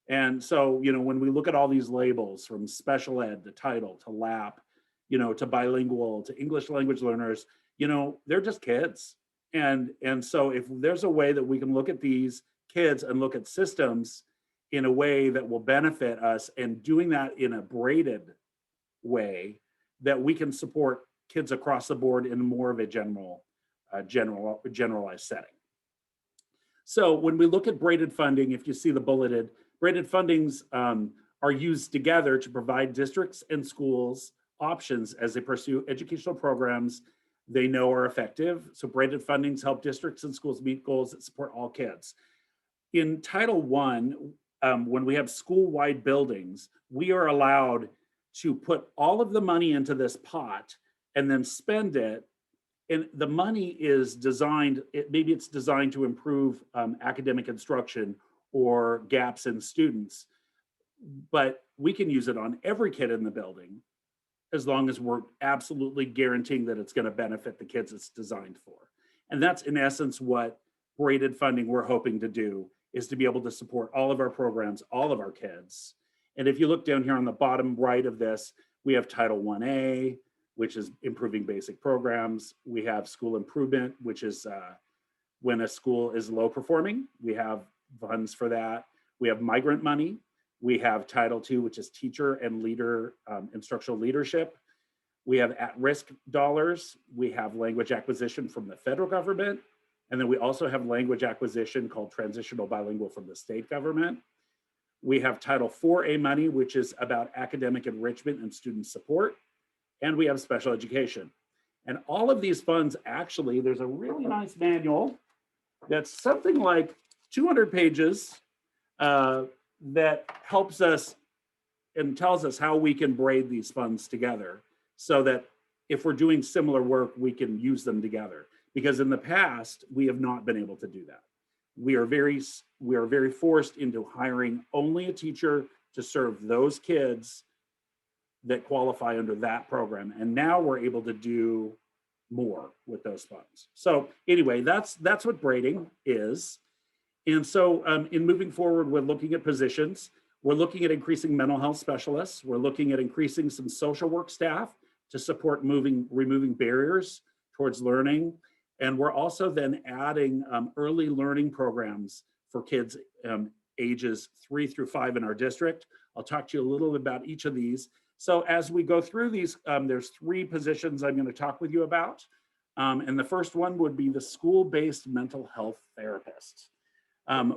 I: And so, you know, when we look at all these labels from special ed to title to LAP, you know, to bilingual, to English language learners, you know, they're just kids. And so if there's a way that we can look at these kids and look at systems in a way that will benefit us and doing that in a braided way, that we can support kids across the board in more of a generalized setting. So when we look at braided funding, if you see the bulleted, braided fundings are used together to provide districts and schools options as they pursue educational programs they know are effective. So braided fundings help districts and schools meet goals that support all kids. In Title I, when we have school-wide buildings, we are allowed to put all of the money into this pot and then spend it. And the money is designed, maybe it's designed to improve academic instruction or gaps in students, but we can use it on every kid in the building as long as we're absolutely guaranteeing that it's going to benefit the kids it's designed for. And that's in essence what braided funding we're hoping to do, is to be able to support all of our programs, all of our kids. And if you look down here on the bottom right of this, we have Title 1A, which is improving basic programs. We have school improvement, which is when a school is low performing, we have funds for that. We have migrant money. We have Title II, which is teacher and leader, instructional leadership. We have at-risk dollars. We have language acquisition from the federal government. And then we also have language acquisition called transitional bilingual from the state government. We have Title 4A money, which is about academic enrichment and student support. And we have special education. And all of these funds, actually, there's a really nice manual that's something like 200 pages that helps us and tells us how we can braid these funds together so that if we're doing similar work, we can use them together. Because in the past, we have not been able to do that. We are very forced into hiring only a teacher to serve those kids that qualify under that program. And now we're able to do more with those funds. So anyway, that's what braiding is. And so in moving forward, we're looking at positions. We're looking at increasing mental health specialists. We're looking at increasing some social work staff to support removing barriers towards learning. And we're also then adding early learning programs for kids ages 3 through 5 in our district. I'll talk to you a little bit about each of these. So as we go through these, there's 3 positions I'm going to talk with you about. And the first one would be the school-based mental health therapist.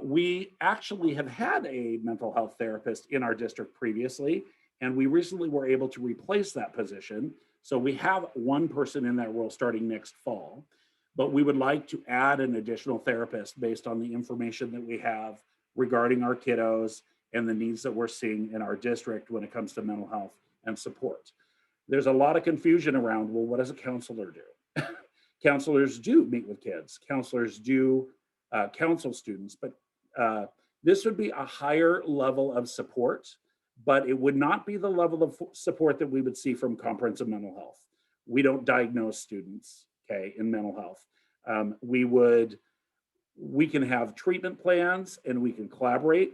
I: We actually have had a mental health therapist in our district previously, and we recently were able to replace that position. So we have one person in that role starting next fall, but we would like to add an additional therapist based on the information that we have regarding our kiddos and the needs that we're seeing in our district when it comes to mental health and support. There's a lot of confusion around, well, what does a counselor do? Counselors do meet with kids. Counselors do counsel students, but this would be a higher level of support, but it would not be the level of support that we would see from comprehensive mental health. We don't diagnose students, okay, in mental health. We can have treatment plans and we can collaborate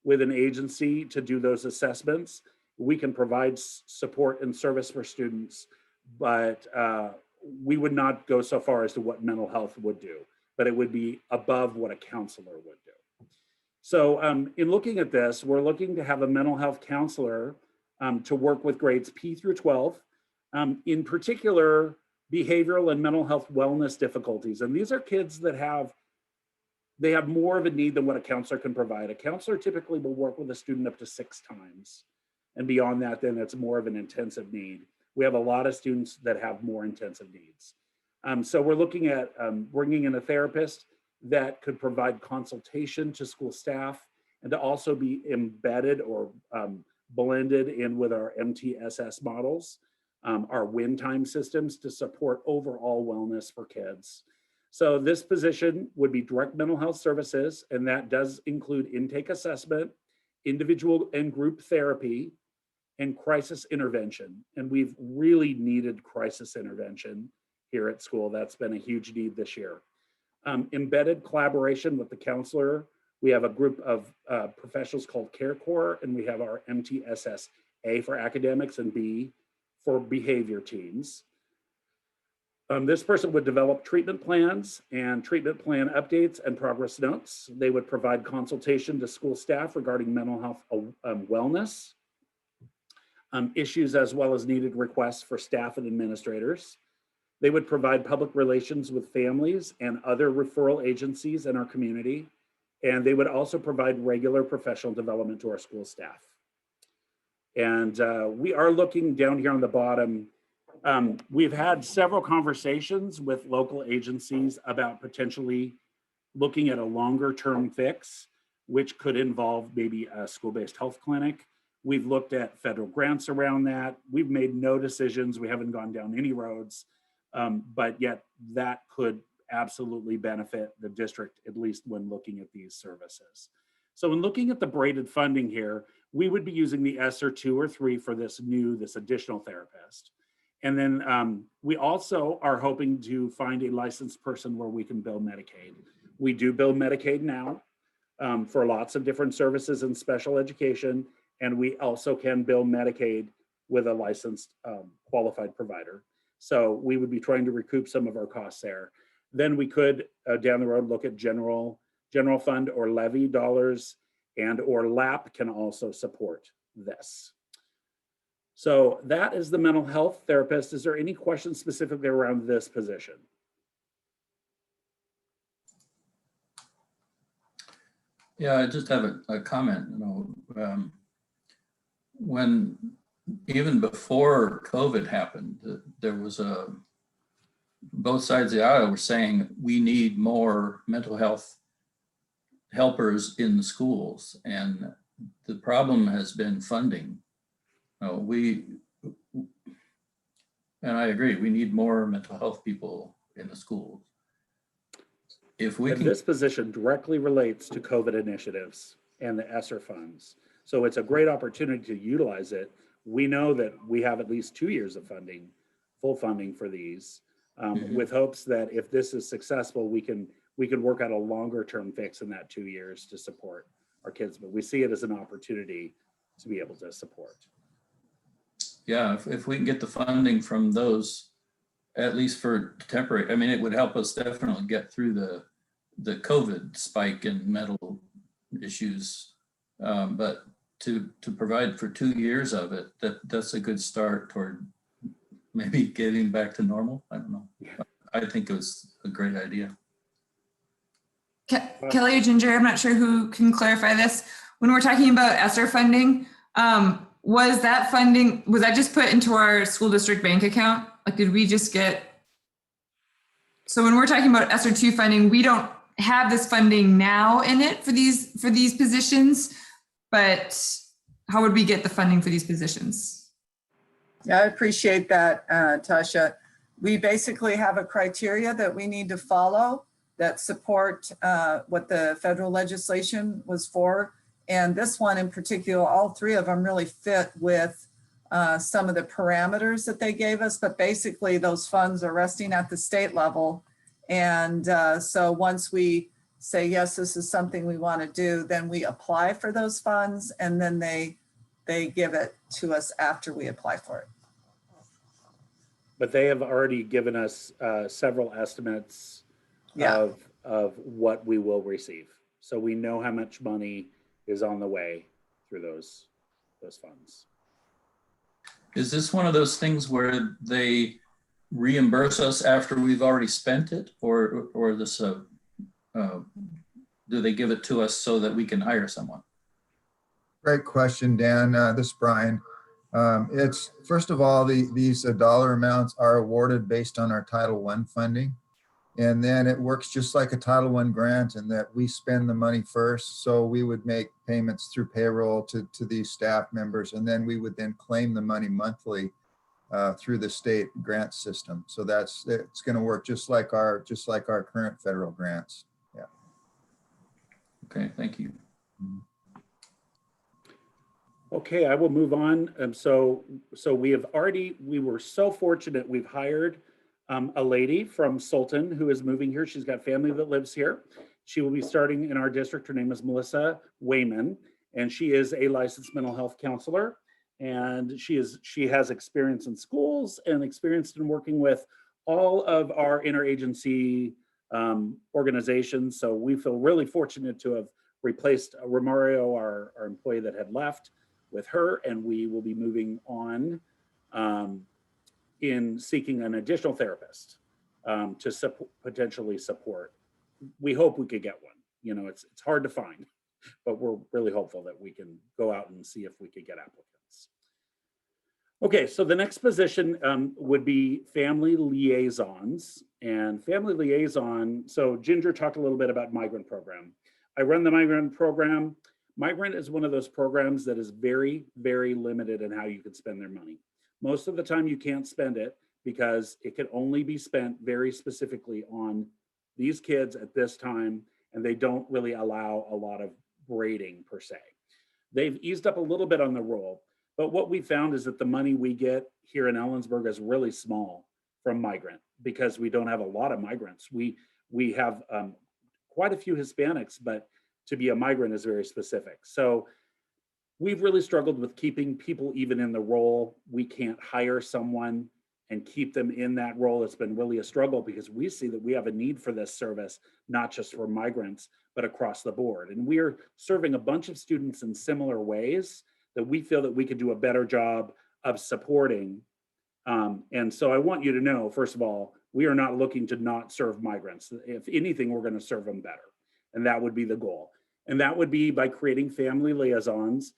I: with an agency to do those assessments. We can provide support and service for students, but we would not go so far as to what mental health would do, but it would be above what a counselor would do. So in looking at this, we're looking to have a mental health counselor to work with grades P through 12, in particular, behavioral and mental health wellness difficulties. And these are kids that have more of a need than what a counselor can provide. A counselor typically will work with a student up to 6 times. And beyond that, then it's more of an intensive need. We have a lot of students that have more intensive needs. So we're looking at bringing in a therapist that could provide consultation to school staff and to also be embedded or blended in with our MTSS models, our win time systems to support overall wellness for kids. So this position would be direct mental health services, and that does include intake assessment, individual and group therapy, and crisis intervention. And we've really needed crisis intervention here at school. That's been a huge need this year. Embedded collaboration with the counselor. We have a group of professionals called Care Corps, and we have our MTSS A for academics and B for behavior teams. This person would develop treatment plans and treatment plan updates and progress notes. They would provide consultation to school staff regarding mental health wellness issues, as well as needed requests for staff and administrators. They would provide public relations with families and other referral agencies in our community. And they would also provide regular professional development to our school staff. And we are looking down here on the bottom. We've had several conversations with local agencies about potentially looking at a longer term fix, which could involve maybe a school-based health clinic. We've looked at federal grants around that. We've made no decisions. We haven't gone down any roads, but yet that could absolutely benefit the district, at least when looking at these services. So in looking at the braided funding here, we would be using the ESSER 2 or 3 for this additional therapist. And then we also are hoping to find a licensed person where we can bill Medicaid. We do bill Medicaid now for lots of different services and special education. And we also can bill Medicaid with a licensed qualified provider. So we would be trying to recoup some of our costs there. Then we could down the road look at general fund or levy dollars, and or LAP can also support this. So that is the mental health therapist. Is there any questions specifically around this position?
G: Yeah, I just have a comment. When even before COVID happened, there was both sides of the aisle were saying we need more mental health helpers in the schools, and the problem has been funding. And I agree, we need more mental health people in the schools. If we
I: and this position directly relates to COVID initiatives and the ESSER funds. So it's a great opportunity to utilize it. We know that we have at least 2 years of funding, full funding for these, with hopes that if this is successful, we can work out a longer term fix in that 2 years to support our kids. But we see it as an opportunity to be able to support.
G: Yeah, if we can get the funding from those, at least for temporary, I mean, it would help us definitely get through the COVID spike in mental issues. But to provide for 2 years of it, that's a good start toward maybe getting back to normal. I don't know. I think it was a great idea.
H: Kelly or Ginger, I'm not sure who can clarify this. When we're talking about ESSER funding, was that just put into our school district bank account? Like, did we just get? So when we're talking about ESSER 2 funding, we don't have this funding now in it for these positions. but how would we get the funding for these positions?
C: Yeah, I appreciate that, Tasha. We basically have a criteria that we need to follow that support what the federal legislation was for. And this one in particular, all three of them really fit with some of the parameters that they gave us, but basically those funds are resting at the state level. And so once we say, yes, this is something we want to do, then we apply for those funds, and then they give it to us after we apply for it.
I: But they have already given us several estimates of what we will receive. So we know how much money is on the way through those funds.
G: Is this one of those things where they reimburse us after we've already spent it, or this do they give it to us so that we can hire someone?
M: Great question, Dan. This is Brian. It's, first of all, these dollar amounts are awarded based on our Title I funding. And then it works just like a Title I grant in that we spend the money first. So we would make payments through payroll to these staff members, and then we would then claim the money monthly through the state grant system. So it's going to work just like our current federal grants. Yeah.
G: Okay, thank you.
I: Okay, I will move on. So we were so fortunate. We've hired a lady from Sultan who is moving here. She's got family that lives here. She will be starting in our district. Her name is Melissa Wayman, and she is a licensed mental health counselor. And she has experience in schools and experience in working with all of our interagency organizations. So we feel really fortunate to have replaced Romario, our employee that had left, with her, and we will be moving on in seeking an additional therapist to potentially support. We hope we could get one. You know, it's hard to find, but we're really hopeful that we can go out and see if we could get applicants. Okay, so the next position would be family liaisons. And family liaison, so Ginger talked a little bit about migrant program. I run the migrant program. Migrant is one of those programs that is very, very limited in how you can spend their money. Most of the time you can't spend it because it can only be spent very specifically on these kids at this time, and they don't really allow a lot of braiding per se. They've eased up a little bit on the rule, but what we found is that the money we get here in Ellensburg is really small from migrant because we don't have a lot of migrants. We have quite a few Hispanics, but to be a migrant is very specific. So we've really struggled with keeping people even in the role. We can't hire someone and keep them in that role. It's been really a struggle because we see that we have a need for this service, not just for migrants, but across the board. And we're serving a bunch of students in similar ways that we feel that we could do a better job of supporting. And so I want you to know, first of all, we are not looking to not serve migrants. If anything, we're going to serve them better. And that would be the goal. And that would be by creating family liaisons,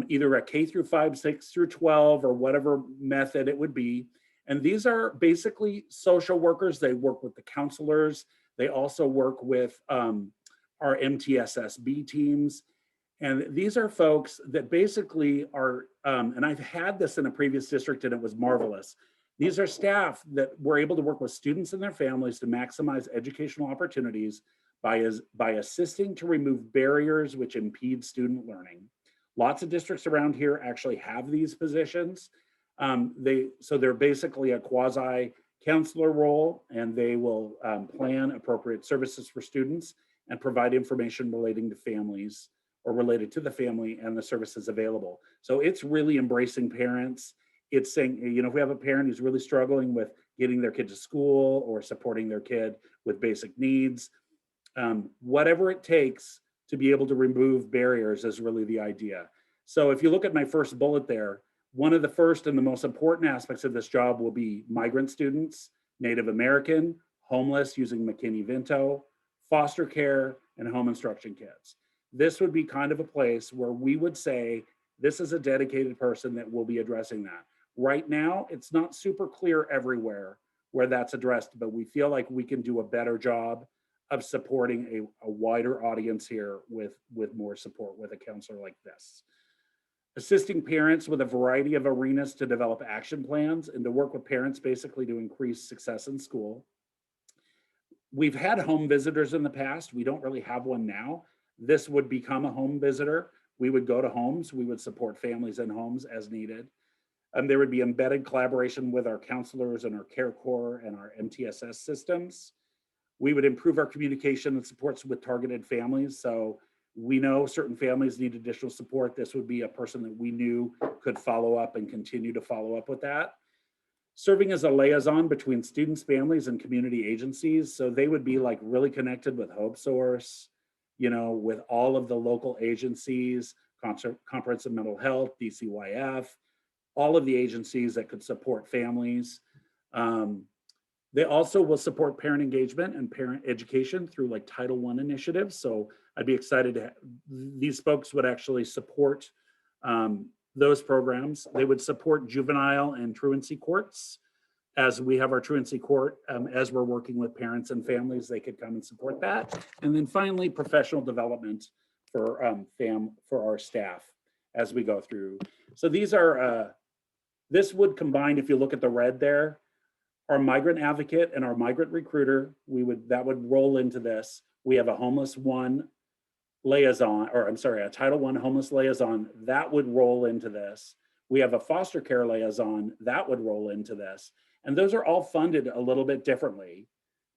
I: either at K through 5, 6 through 12, or whatever method it would be. And these are basically social workers. They work with the counselors. They also work with our MTSSB teams. And these are folks that basically are, and I've had this in a previous district and it was marvelous. These are staff that were able to work with students and their families to maximize educational opportunities by assisting to remove barriers which impede student learning. Lots of districts around here actually have these positions. So they're basically a quasi counselor role, and they will plan appropriate services for students and provide information relating to families or related to the family and the services available. So it's really embracing parents. It's saying, you know, if we have a parent who's really struggling with getting their kid to school or supporting their kid with basic needs, whatever it takes to be able to remove barriers is really the idea. So if you look at my first bullet there, one of the first and the most important aspects of this job will be migrant students, Native American, homeless using McKinney-Vento, foster care, and home instruction kids. This would be kind of a place where we would say, this is a dedicated person that will be addressing that. Right now, it's not super clear everywhere where that's addressed, but we feel like we can do a better job of supporting a wider audience here with more support with a counselor like this. Assisting parents with a variety of arenas to develop action plans and to work with parents basically to increase success in school. We've had home visitors in the past. We don't really have one now. This would become a home visitor. We would go to homes. We would support families in homes as needed. There would be embedded collaboration with our counselors and our care core and our MTSS systems. We would improve our communication and supports with targeted families. So we know certain families need additional support. This would be a person that we knew could follow up and continue to follow up with that. Serving as a liaison between students, families, and community agencies. So they would be like really connected with Hope Source, you know, with all of the local agencies, Comprehensive Mental Health, DCYF, all of the agencies that could support families. They also will support parent engagement and parent education through like Title I initiatives. So I'd be excited to have, these folks would actually support those programs. They would support juvenile and truancy courts. As we have our truancy court, as we're working with parents and families, they could come and support that. And then finally, professional development for our staff as we go through. So these are, this would combine, if you look at the red there, our migrant advocate and our migrant recruiter, that would roll into this. We have a homeless one liaison, or I'm sorry, a Title I homeless liaison that would roll into this. We have a foster care liaison that would roll into this. And those are all funded a little bit differently,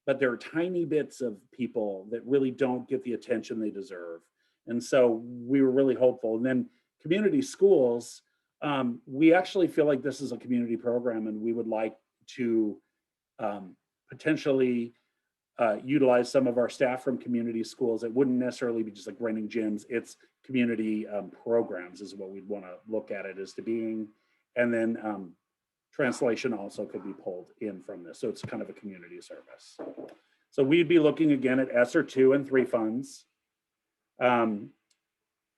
I: but they're tiny bits of people that really don't get the attention they deserve. And so we were really hopeful. And then community schools, we actually feel like this is a community program, and we would like to potentially utilize some of our staff from community schools. It wouldn't necessarily be just like renting gyms. It's community programs is what we'd want to look at it as to being. And then translation also could be pulled in from this. So it's kind of a community service. So we'd be looking again at ESSER 2 and 3 funds.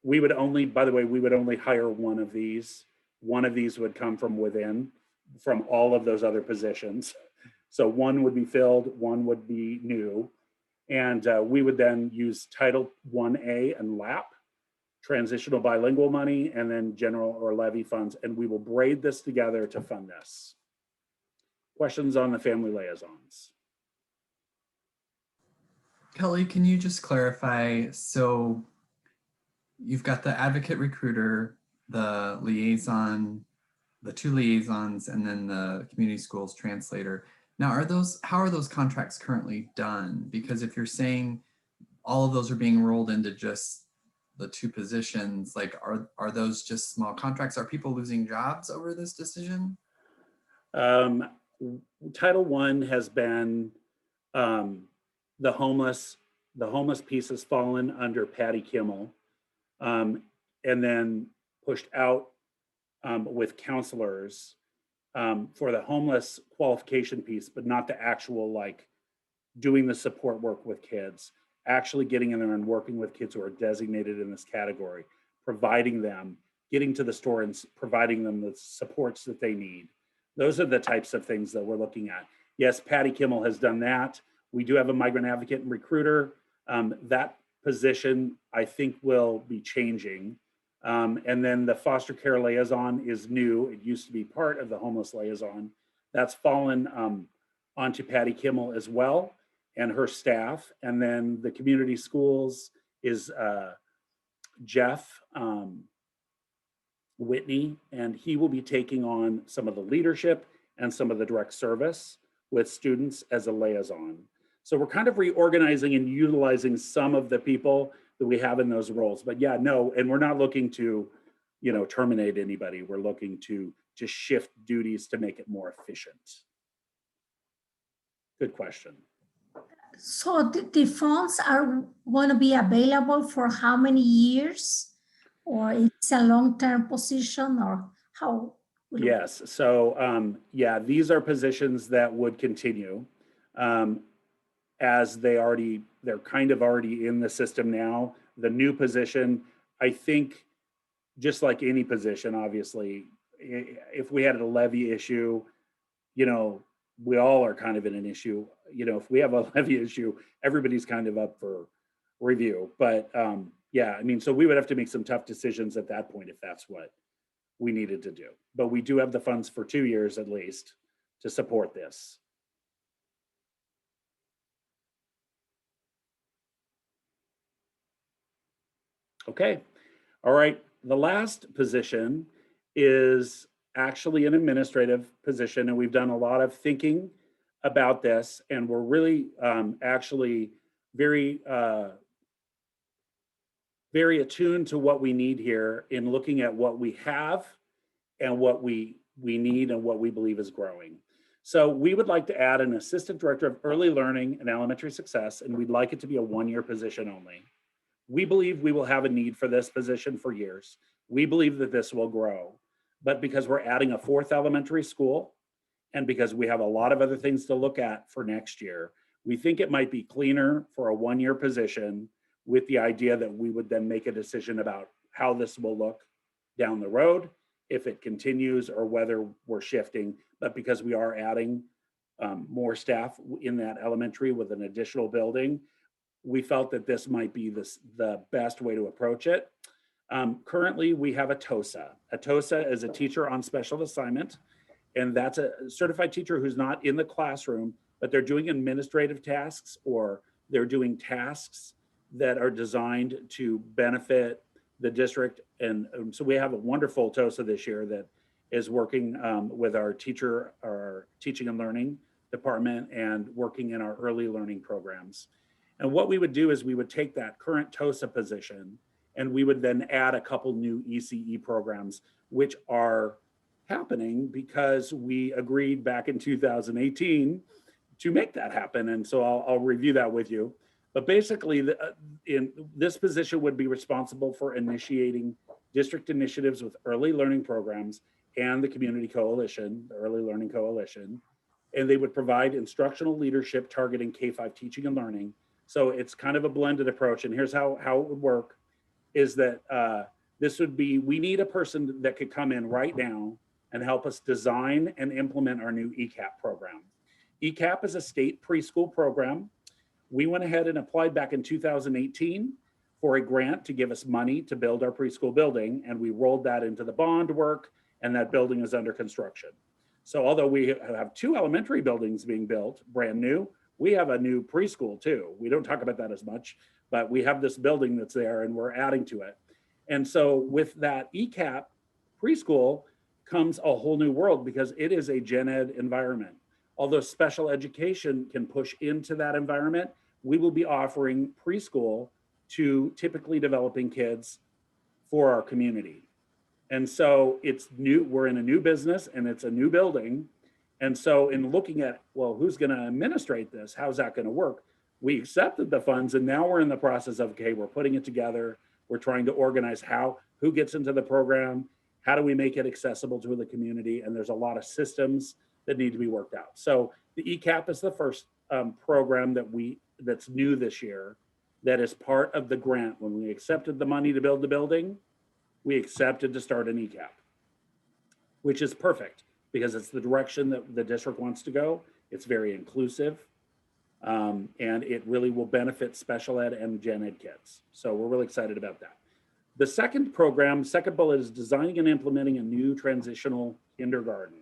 I: We would only, by the way, we would only hire one of these. One of these would come from within, from all of those other positions. So one would be filled, one would be new. And we would then use Title 1A and LAP, transitional bilingual money, and then general or levy funds. And we will braid this together to fund this. Questions on the family liaisons?
B: Kelly, can you just clarify? So you've got the advocate recruiter, the liaison, the 2 liaisons, and then the community schools translator. Now, how are those contracts currently done? Because if you're saying all of those are being rolled into just the 2 positions, like are those just small contracts? Are people losing jobs over this decision?
I: Title I has been the homeless piece has fallen under Patty Kimmel, and then pushed out with counselors for the homeless qualification piece, but not the actual like doing the support work with kids, actually getting in there and working with kids who are designated in this category, providing them, getting to the store and providing them the supports that they need. Those are the types of things that we're looking at. Yes, Patty Kimmel has done that. We do have a migrant advocate and recruiter. That position, I think, will be changing. And then the foster care liaison is new. It used to be part of the homeless liaison. That's fallen onto Patty Kimmel as well and her staff. And then the community schools is Jeff Whitney, and he will be taking on some of the leadership and some of the direct service with students as a liaison. So we're kind of reorganizing and utilizing some of the people that we have in those roles. But yeah, no, and we're not looking to, terminate anybody. We're looking to just shift duties to make it more efficient. Good question.
L: So the funds are going to be available for how many years? Or it's a long-term position, or how?
I: Yes, so yeah, these are positions that would continue as they're kind of already in the system now. The new position, I think, just like any position, obviously, if we had a levy issue, we all are kind of in an issue. if we have a levy issue, everybody's kind of up for review. But yeah, I mean, so we would have to make some tough decisions at that point if that's what we needed to do. But we do have the funds for 2 years at least to support this. Okay, all right. The last position is actually an administrative position, and we've done a lot of thinking about this, and we're really actually very very attuned to what we need here in looking at what we have and what we need and what we believe is growing. So we would like to add an assistant director of early learning and elementary success, and we'd like it to be a 1-year position only. We believe we will have a need for this position for years. We believe that this will grow, but because we're adding a 4th elementary school and because we have a lot of other things to look at for next year, we think it might be cleaner for a 1-year position with the idea that we would then make a decision about how this will look down the road, if it continues or whether we're shifting. But because we are adding more staff in that elementary with an additional building, we felt that this might be the best way to approach it. Currently, we have a TOSA. A TOSA is a teacher on special assignment, and that's a certified teacher who's not in the classroom, but they're doing administrative tasks or they're doing tasks that are designed to benefit the district. And so we have a wonderful TOSA this year that is working with our teaching and learning department and working in our early learning programs. And what we would do is we would take that current TOSA position and we would then add a couple new ECE programs, which are happening because we agreed back in 2018 to make that happen. And so I'll review that with you. But basically, in this position would be responsible for initiating district initiatives with early learning programs and the community coalition, the early learning coalition. And they would provide instructional leadership targeting K-5 teaching and learning. So it's kind of a blended approach. And here's how it would work is that this would be, we need a person that could come in right now and help us design and implement our new ECAP program. ECAP is a state preschool program. We went ahead and applied back in 2018 for a grant to give us money to build our preschool building, and we rolled that into the bond work, and that building is under construction. So although we have 2 elementary buildings being built, brand new, we have a new preschool too. We don't talk about that as much, but we have this building that's there and we're adding to it. And so with that ECAP preschool comes a whole new world because it is a gen ed environment. Although special education can push into that environment, we will be offering preschool to typically developing kids for our community. And so it's new, we're in a new business and it's a new building. And so in looking at, well, who's going to administrate this? How's that going to work? We accepted the funds and now we're in the process of, okay, we're putting it together. We're trying to organize who gets into the program? How do we make it accessible to the community? And there's a lot of systems that need to be worked out. So the ECAP is the first program that's new this year, that is part of the grant. When we accepted the money to build the building, we accepted to start an ECAP, which is perfect because it's the direction that the district wants to go. It's very inclusive, and it really will benefit special ed and gen ed kids. So we're really excited about that. The second bullet is designing and implementing a new transitional kindergarten.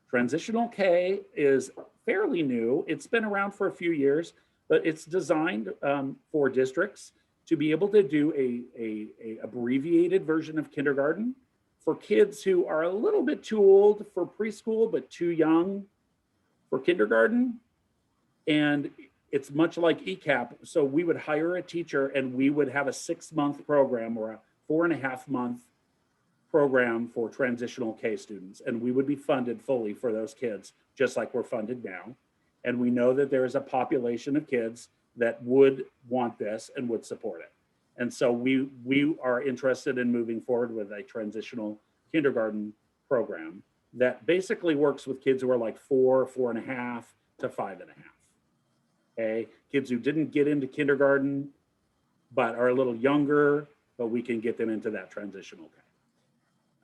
I: Transitional K is fairly new. It's been around for a few years, but it's designed for districts to be able to do a abbreviated version of kindergarten for kids who are a little bit too old for preschool, but too young for kindergarten. And it's much like ECAP. So we would hire a teacher and we would have a 6-month program or a 4.5-month program for transitional K students. And we would be funded fully for those kids, just like we're funded now. And we know that there is a population of kids that would want this and would support it. And so we are interested in moving forward with a transitional kindergarten program that basically works with kids who are like 4, 4.5 to 5.5. Okay, kids who didn't get into kindergarten, but are a little younger, but we can get them into that transitional K.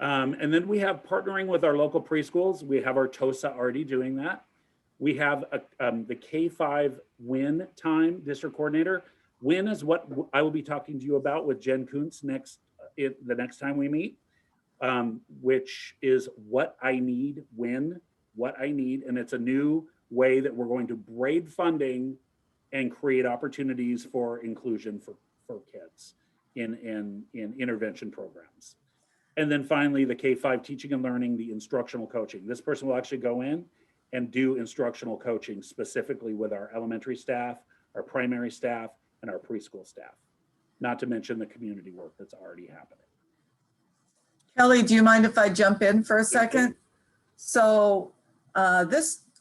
I: And then we have partnering with our local preschools. We have our TOSA already doing that. We have the K-5 WIN time district coordinator. WIN is what I will be talking to you about with Jen Kuntz the next time we meet, which is what I need, what I need. And it's a new way that we're going to braid funding and create opportunities for inclusion for kids in intervention programs. And then finally, the K-5 teaching and learning, the instructional coaching. This person will actually go in and do instructional coaching specifically with our elementary staff, our primary staff, and our preschool staff, not to mention the community work that's already happening.
C: Kelly, do you mind if I jump in for a second? So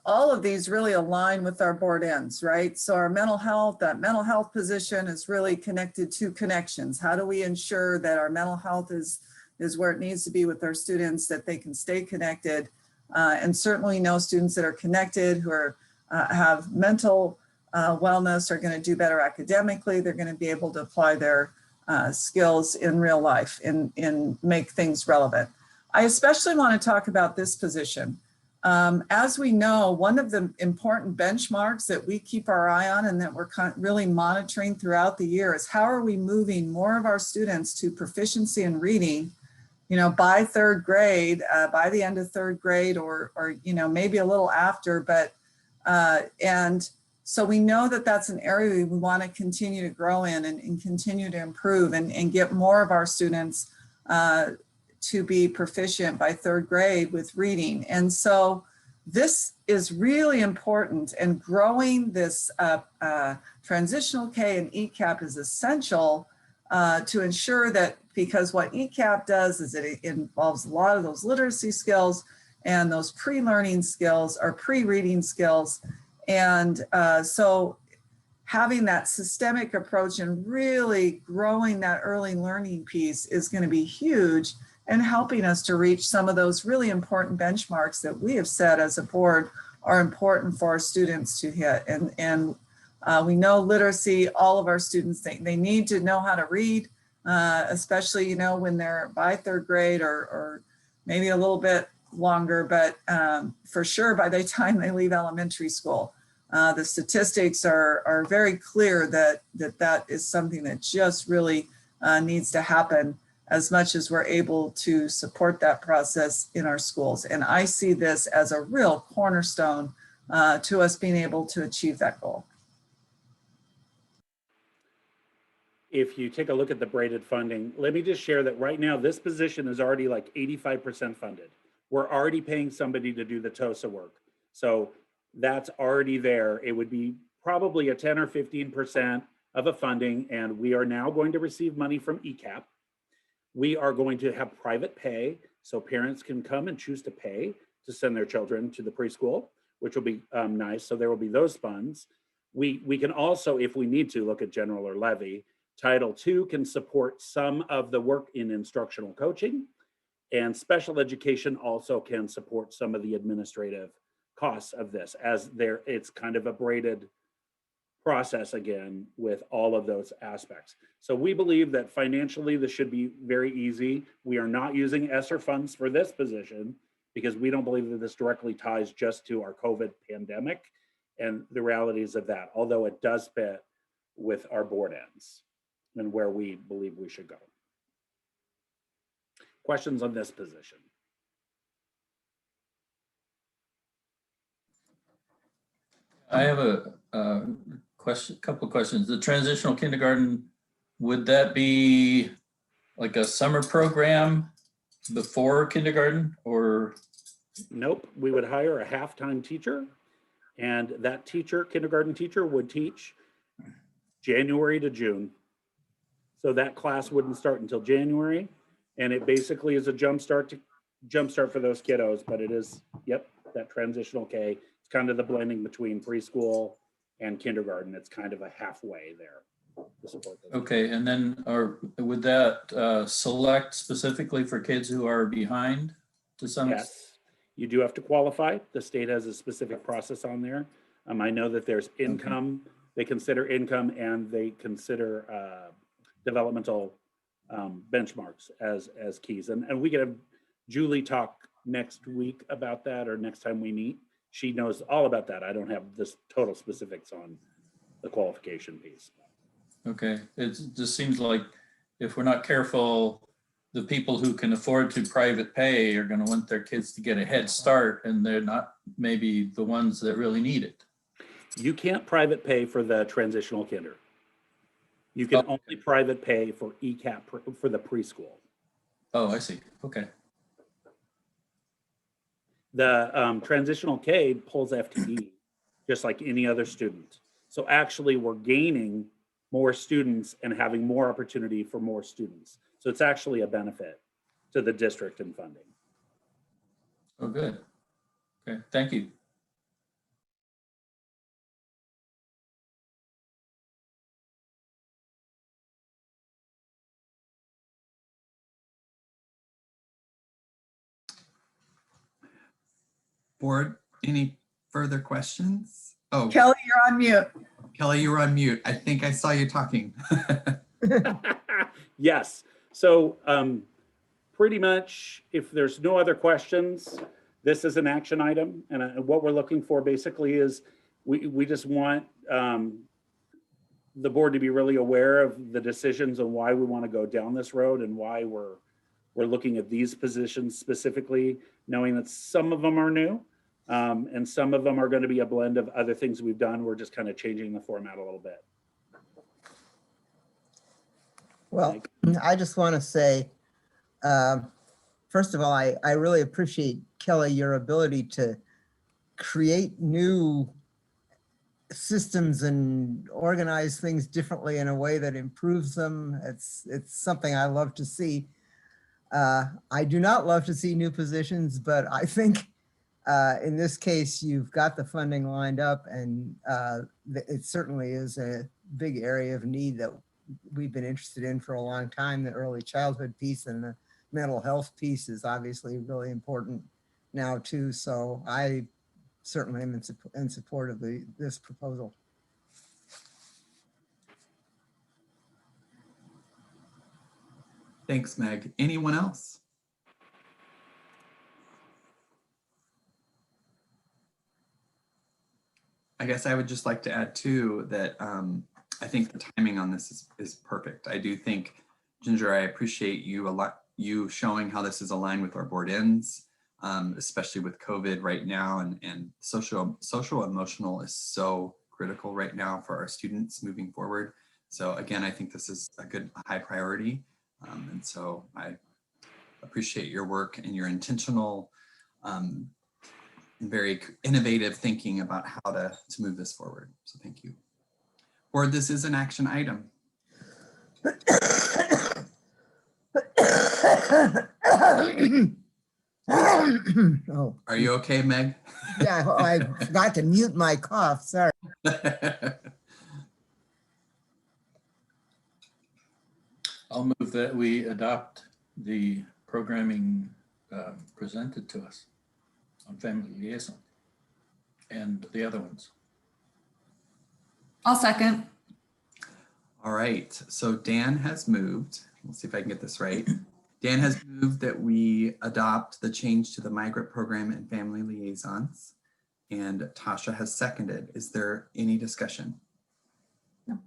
C: all of these really align with our board ends, right? So our mental health, that mental health position is really connected to connections. How do we ensure that our mental health is where it needs to be with our students, that they can stay connected? And certainly know students that are connected, who are have mental wellness, are going to do better academically. They're going to be able to apply their skills in real life and make things relevant. I especially want to talk about this position. As we know, one of the important benchmarks that we keep our eye on and that we're really monitoring throughout the year is how are we moving more of our students to proficiency in reading, by third grade, by the end of third grade, or maybe a little after, but, and so we know that that's an area we want to continue to grow in and continue to improve and get more of our students to be proficient by third grade with reading. And so this is really important, and growing this transitional K and ECAP is essential to ensure that, because what ECAP does is it involves a lot of those literacy skills and those pre-learning skills or pre-reading skills. And so having that systemic approach and really growing that early learning piece is going to be huge, and helping us to reach some of those really important benchmarks that we have set as a board are important for our students to hit. And we know literacy, all of our students, they need to know how to read, especially, when they're by third grade or maybe a little bit longer, but for sure by the time they leave elementary school. The statistics are very clear that is something that just really needs to happen, as much as we're able to support that process in our schools. And I see this as a real cornerstone to us being able to achieve that goal.
I: If you take a look at the braided funding, let me just share that right now, this position is already like 85% funded. We're already paying somebody to do the TOSA work. So that's already there. It would be probably a 10 or 15% of a funding, and we are now going to receive money from ECAP. We are going to have private pay, so parents can come and choose to pay to send their children to the preschool, which will be nice. So there will be those funds. We can also, if we need to, look at general or levy. Title II can support some of the work in instructional coaching, and special education also can support some of the administrative costs of this, as it's kind of a braided process again with all of those aspects. So we believe that financially this should be very easy. We are not using ESSER funds for this position because we don't believe that this directly ties just to our COVID pandemic and the realities of that, although it does fit with our board ends and where we believe we should go. Questions on this position?
G: I have a couple of questions. The transitional kindergarten, would that be like a summer program before kindergarten, or?
I: Nope, we would hire a half-time teacher, and that teacher, kindergarten teacher, would teach January to June. So that class wouldn't start until January, and it basically is a jumpstart for those kiddos, but it is, yep, that transitional K. It's kind of the blending between preschool and kindergarten. It's kind of a halfway there to support those.
G: Okay, and then would that select specifically for kids who are behind to some extent?
I: Yes, you do have to qualify. The state has a specific process on there. I know that there's income. Okay. They consider income, and they consider developmental benchmarks as keys. And we can have Julie talk next week about that, or next time we meet, she knows all about that. I don't have this total specifics on the qualification piece.
G: Okay, it just seems like if we're not careful, the people who can afford to private pay are going to want their kids to get a head start, and they're not maybe the ones that really need it.
I: You can't private pay for the transitional kinder. You can only private pay for ECAP for the preschool.
G: Oh, I see. Okay.
I: The transitional K pulls FTE just like any other student. So actually we're gaining more students and having more opportunity for more students. So it's actually a benefit to the district and funding.
G: Oh, good. Okay, thank you.
B: Board, any further questions? Oh,
C: Kelly, you're on mute.
B: Kelly, you were on mute. I think I saw you talking.
I: Yes. So pretty much if there's no other questions, this is an action item. And what we're looking for basically is we just want the board to be really aware of the decisions and why we want to go down this road and why we're looking at these positions specifically, knowing that some of them are new and some of them are going to be a blend of other things we've done. We're just kind of changing the format a little bit.
N: Well, I just want to say, first of all, I really appreciate, Kelly, your ability to create new systems and organize things differently in a way that improves them. It's something I love to see. I do not love to see new positions, but I think in this case, you've got the funding lined up, and it certainly is a big area of need that we've been interested in for a long time. The early childhood piece and the mental health piece is obviously really important now too. So I certainly am in support of this proposal.
B: Thanks, Meg. Anyone else? I guess I would just like to add too that I think the timing on this is perfect. I do think, Ginger, I appreciate you showing how this is aligned with our board ends, especially with COVID right now, and social emotional is so critical right now for our students moving forward. So again, I think this is a good high priority. And so I appreciate your work and your intentional and very innovative thinking about how to move this forward. So thank you. Board, this is an action item.
N: Oh.
B: Are you okay, Meg?
N: Yeah, I forgot to mute my cough, sorry.
G: I'll move that we adopt the programming presented to us on Family Liaison and the other ones.
H: I'll second.
B: All right, so Dan has moved. Let's see if I can get this right. Dan has moved that we adopt the change to the migrant program and family liaisons, and Tasha has seconded. Is there any discussion?
H: No.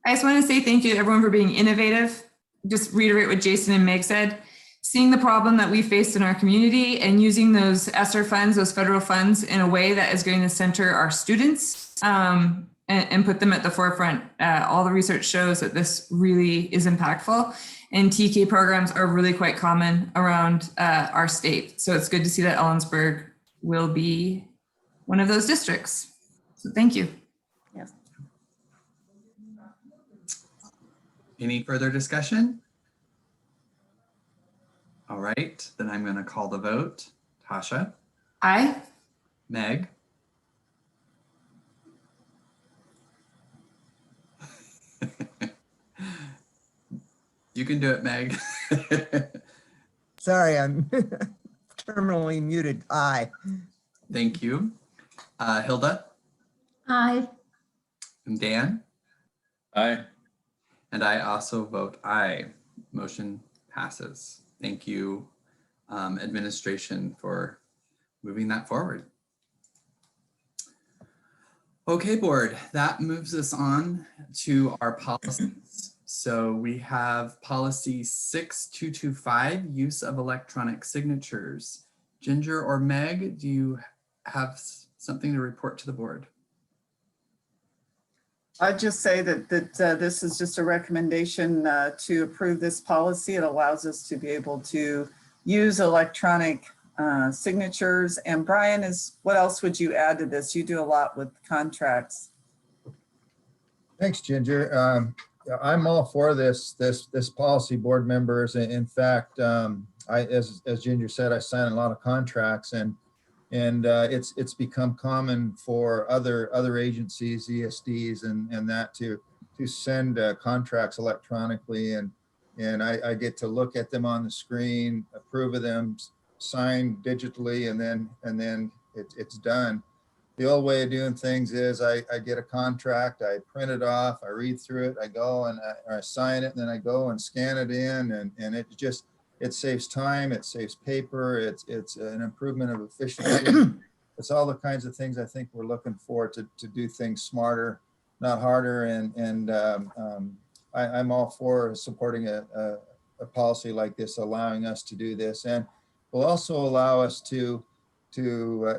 H: I just want to say thank you to everyone for being innovative. Just reiterate what Jason and Meg said. Seeing the problem that we faced in our community and using those ESSER funds, those federal funds, in a way that is going to center our students and put them at the forefront. All the research shows that this really is impactful, and TK programs are really quite common around our state. So it's good to see that Ellensburg will be one of those districts. So thank you.
C: Yes.
B: Any further discussion? All right, then I'm going to call the vote. Tasha?
H: Aye.
B: Meg? You can do it, Meg.
N: Sorry, I'm terminally muted. Aye.
B: Thank you. Hilda?
L: Aye.
B: And Dan?
G: Aye.
B: And I also vote aye. Motion passes. Thank you, administration, for moving that forward. Okay, board, that moves us on to our policies. So we have policy 6225, use of electronic signatures. Ginger or Meg, do you have something to report to the board?
C: I'd just say that this is just a recommendation to approve this policy. It allows us to be able to use electronic signatures. And Brian, what else would you add to this? You do a lot with contracts.
M: Thanks, Ginger. I'm all for this policy, board members. In fact, as Ginger said, I sign a lot of contracts, and it's become common for other agencies, ESDs, and that to send contracts electronically, and I get to look at them on the screen, approve of them, sign digitally, and then it's done. The old way of doing things is I get a contract, I print it off, I read through it, I go and I sign it, and then I go and scan it in, and it saves time, it saves paper, it's an improvement of efficiency. It's all the kinds of things I think we're looking for to do things smarter, not harder, and I'm all for supporting a policy like this, allowing us to do this, and will also allow us to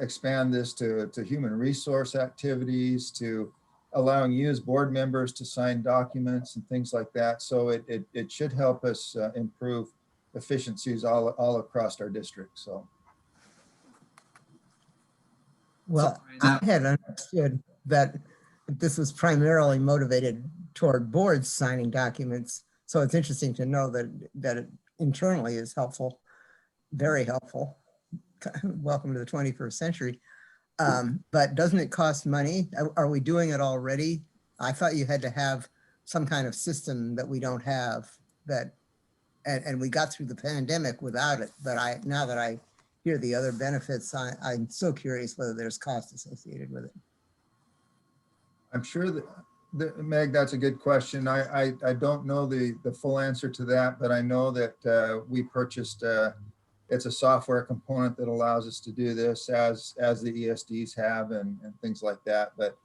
M: expand this to human resource activities, to allowing you as board members to sign documents and things like that. So it should help us improve efficiencies all across our district. So.
N: Well, I had understood that this was primarily motivated toward boards signing documents. So it's interesting to know that it internally is helpful, very helpful. Welcome to the 21st century. But doesn't it cost money? Are we doing it already? I thought you had to have some kind of system that we don't have, and we got through the pandemic without it. But now that I hear the other benefits, I'm so curious whether there's cost associated with it.
M: I'm sure that Meg, that's a good question. I don't know the full answer to that, but I know that we purchased it's a software component that allows us to do this as the ESDs have and things like that. But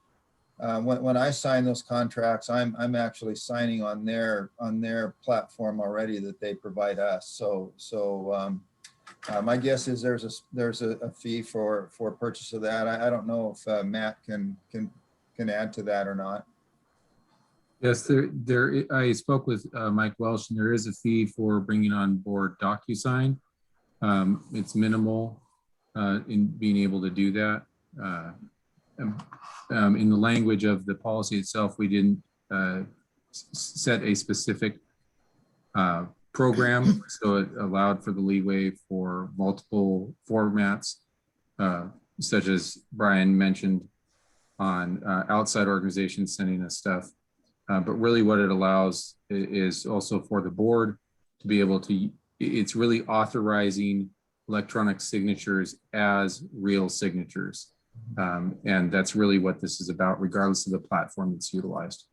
M: when I sign those contracts, I'm actually signing on their platform already that they provide us. So my guess is there's a fee for purchase of that. I don't know if Matt can add to that or not.
A: Yes, I spoke with Mike Welsh, and there is a fee for bringing on board DocuSign. It's minimal in being able to do that. In the language of the policy itself, we didn't set a specific program, so it allowed for the leeway for multiple formats, such as Brian mentioned on outside organizations sending us stuff. But really what it allows is also for the board to be able to, it's really authorizing electronic signatures as real signatures. And that's really what this is about, regardless of the platform that's utilized.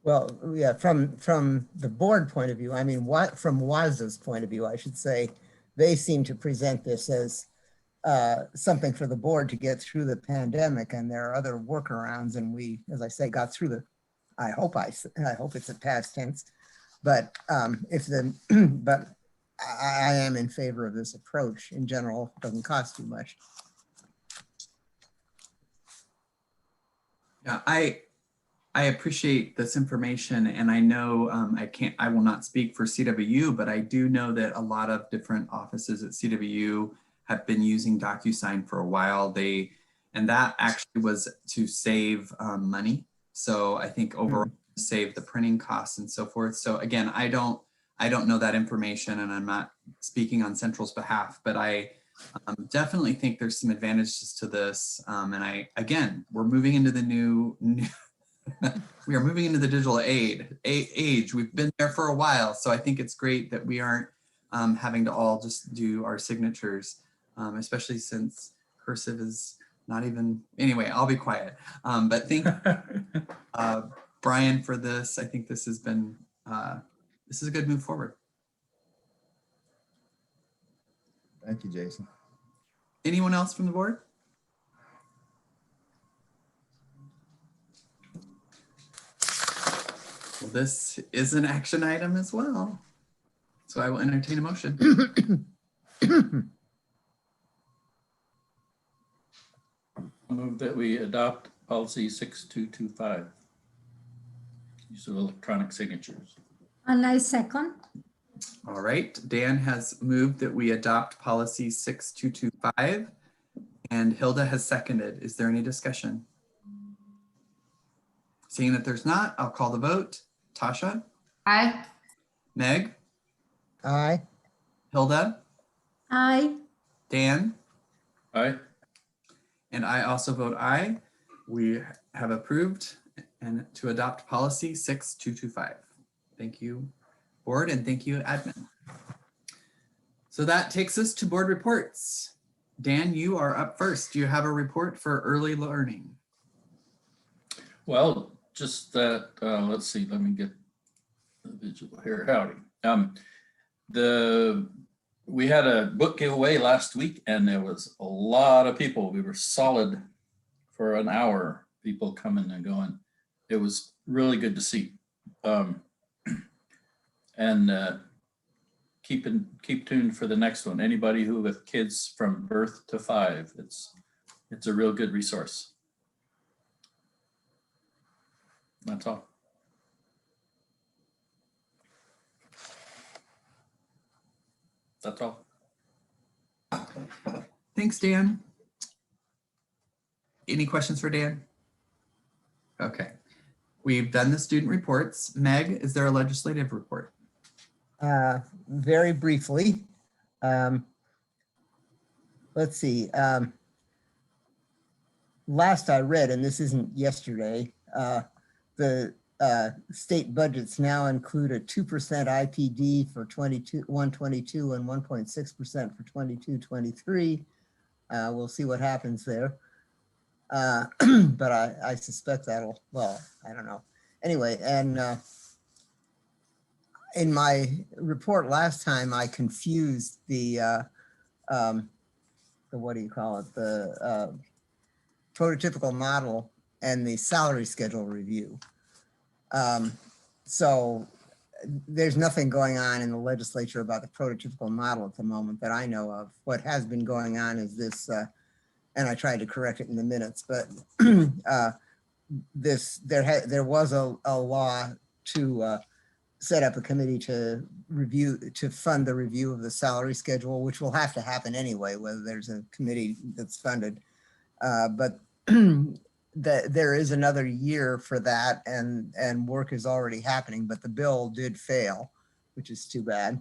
N: Well, yeah, from the board point of view, I mean, from WASA's point of view, I should say, they seem to present this as something for the board to get through the pandemic, and there are other workarounds, and we, as I say, got through the, I hope it's a past tense, but but I am in favor of this approach in general. It doesn't cost too much.
B: Yeah, I appreciate this information, and I know I will not speak for CWU, but I do know that a lot of different offices at CWU have been using DocuSign for a while. And that actually was to save money. So I think overall save the printing costs and so forth. So again, I don't know that information, and I'm not speaking on Central's behalf, but I definitely think there's some advantages to this. And again, we're moving into the new we are moving into the digital age. We've been there for a while. So I think it's great that we aren't having to all just do our signatures, especially since cursive is not even, anyway, I'll be quiet. But thank Brian for this. I think this has been, this is a good move forward.
M: Thank you, Jason.
B: Anyone else from the board? this is an action item as well. So I will entertain a motion.
G: Move that we adopt policy 6225. Use of electronic signatures.
L: And I second.
B: All right, Dan has moved that we adopt policy 6225 and Hilda has seconded. Is there any discussion? Seeing that there's not, I'll call the vote. Tasha?
H: Aye.
B: Meg?
N: Aye.
B: Hilda?
L: Aye.
B: Dan?
G: Aye.
B: And I also vote aye. We have approved and to adopt policy 6225. Thank you, board, and thank you, admin. So that takes us to board reports. Dan, you are up first. Do you have a report for early learning?
G: Well, just that, let's see, let me get the visual here. Howdy. We had a book giveaway last week and there was a lot of people. We were solid for an hour, people coming and going. It was really good to see. Keep tuned for the next one. Anybody who with kids from birth to 5, it's a real good resource. That's all. That's all.
B: Thanks, Dan. Any questions for Dan? Okay. We've done the student reports. Meg, is there a legislative report?
N: Very briefly. Let's see. Last I read, and this isn't yesterday, the state budgets now include a 2% IPD for 122 and 1.6% for 22-23. We'll see what happens there. But I suspect that'll, well, I don't know. Anyway, and in my report last time, I confused the what do you call it? The prototypical model and the salary schedule review. So there's nothing going on in the legislature about the prototypical model at the moment that I know of. What has been going on is this, and I tried to correct it in the minutes, but there was a law to set up a committee to fund the review of the salary schedule, which will have to happen anyway, whether there's a committee that's funded. But there is another year for that, and work is already happening, but the bill did fail, which is too bad.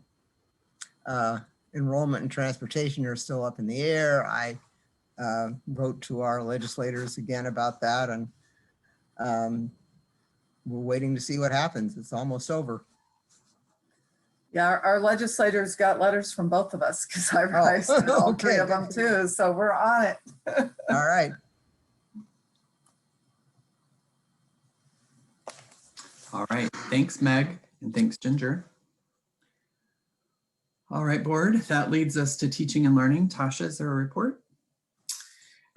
N: Enrollment and transportation are still up in the air. I wrote to our legislators again about that, and we're waiting to see what happens. It's almost over.
C: Yeah, our legislators got letters from both of us because I sent all three of them too. So we're on it.
N: All right.
B: All right, thanks Meg, and thanks Ginger. All right, board, that leads us to teaching and learning. Tasha, is there a report?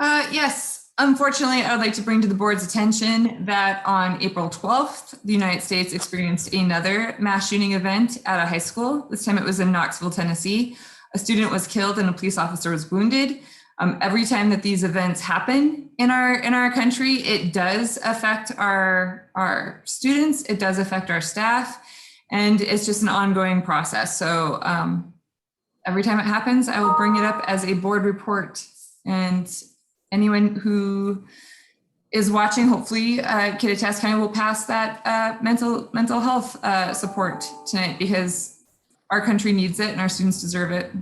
H: Yes, unfortunately, I would like to bring to the board's attention that on April 12th, the United States experienced another mass shooting event at a high school. This time it was in Knoxville, Tennessee. A student was killed and a police officer was wounded. Every time that these events happen in our country, it does affect our students, it does affect our staff, and it's just an ongoing process. So every time it happens, I will bring it up as a board report, and anyone who is watching, hopefully Kittitas County will pass that mental health support tonight, because our country needs it and our students deserve it.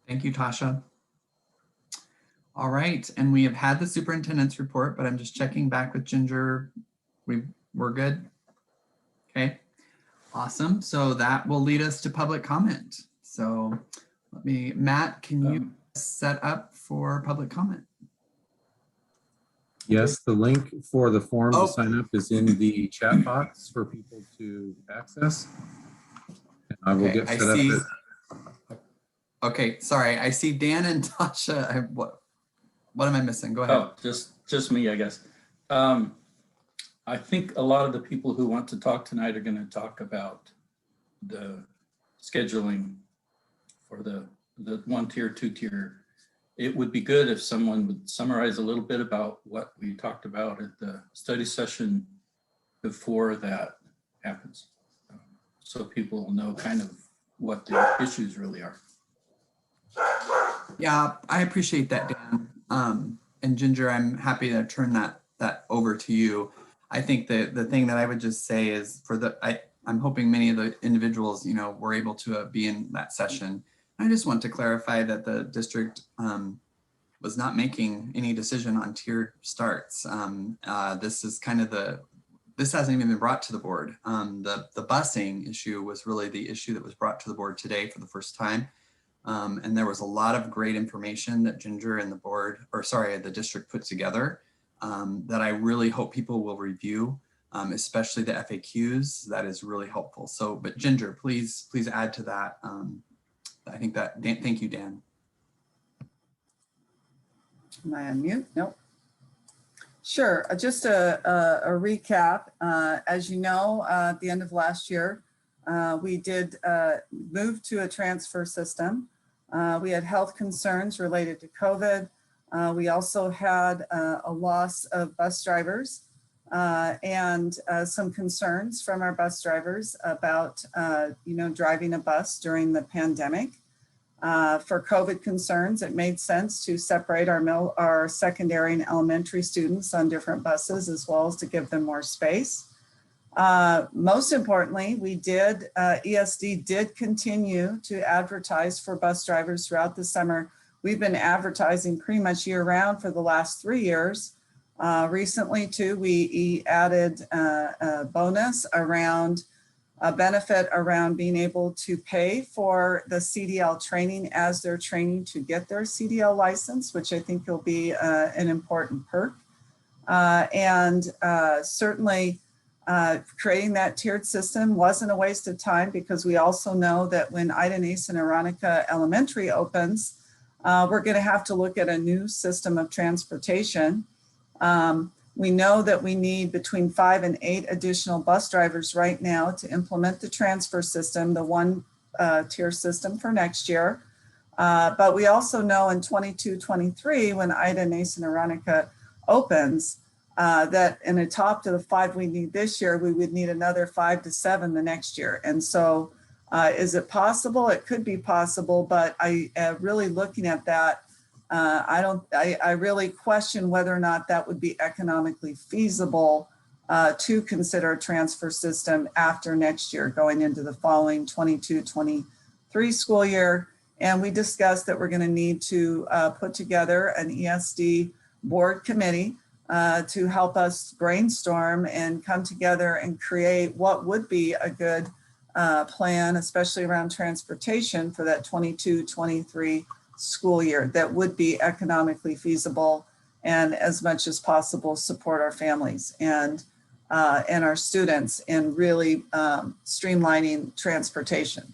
B: Thank you, Tasha. All right, and we have had the superintendent's report, but I'm just checking back with Ginger. We're good? Okay, awesome. So that will lead us to public comment. So Matt, can you set up for public comment?
A: Yes, the link for the form to sign up is in the chat box for people to access. And I will get set up.
B: Okay, sorry. I see Dan and Tasha. What am I missing? Go ahead.
G: Oh, just me, I guess. I think a lot of the people who want to talk tonight are going to talk about the scheduling for the 1-tier, 2-tier. It would be good if someone would summarize a little bit about what we talked about at the study session before that happens. So people will know kind of what the issues really are.
B: Yeah, I appreciate that, Dan. And Ginger, I'm happy to turn that over to you. I think that the thing that I would just say is I'm hoping many of the individuals, were able to be in that session. I just want to clarify that the district was not making any decision on tiered starts. This is kind of this hasn't even been brought to the board. The busing issue was really the issue that was brought to the board today for the first time. And there was a lot of great information that Ginger and the district put together that I really hope people will review, especially the FAQs. That is really helpful. So, but Ginger, please add to that. I think that, thank you, Dan.
C: Am I on mute? Nope. Sure, just a recap. As you know, at the end of last year, we did move to a transfer system. We had health concerns related to COVID. We also had a loss of bus drivers and some concerns from our bus drivers about, driving a bus during the pandemic. For COVID concerns, it made sense to separate our secondary and elementary students on different buses, as well as to give them more space. Most importantly, ESD did continue to advertise for bus drivers throughout the summer. We've been advertising pretty much year round for the last 3 years. Recently too, we added a bonus around a benefit around being able to pay for the CDL training as they're training to get their CDL license, which I think will be an important perk. Certainly creating that tiered system wasn't a waste of time, because we also know that when Ida Nason Aronica Elementary opens, we're going to have to look at a new system of transportation. We know that we need between 5 and 8 additional bus drivers right now to implement the transfer system, the 1-tier system for next year. But we also know in 22-23, when Ida Nason Aronica opens, that in a top to the 5 we need this year, we would need another 5 to 7 the next year. And so is it possible? It could be possible, but I really looking at that, I really question whether or not that would be economically feasible to consider a transfer system after next year, going into the following 22-23 school year. And we discussed that we're going to need to put together an ESD board committee to help us brainstorm and come together and create what would be a good plan, especially around transportation for that 22-23 school year, that would be economically feasible and as much as possible support our families and our students in really streamlining transportation.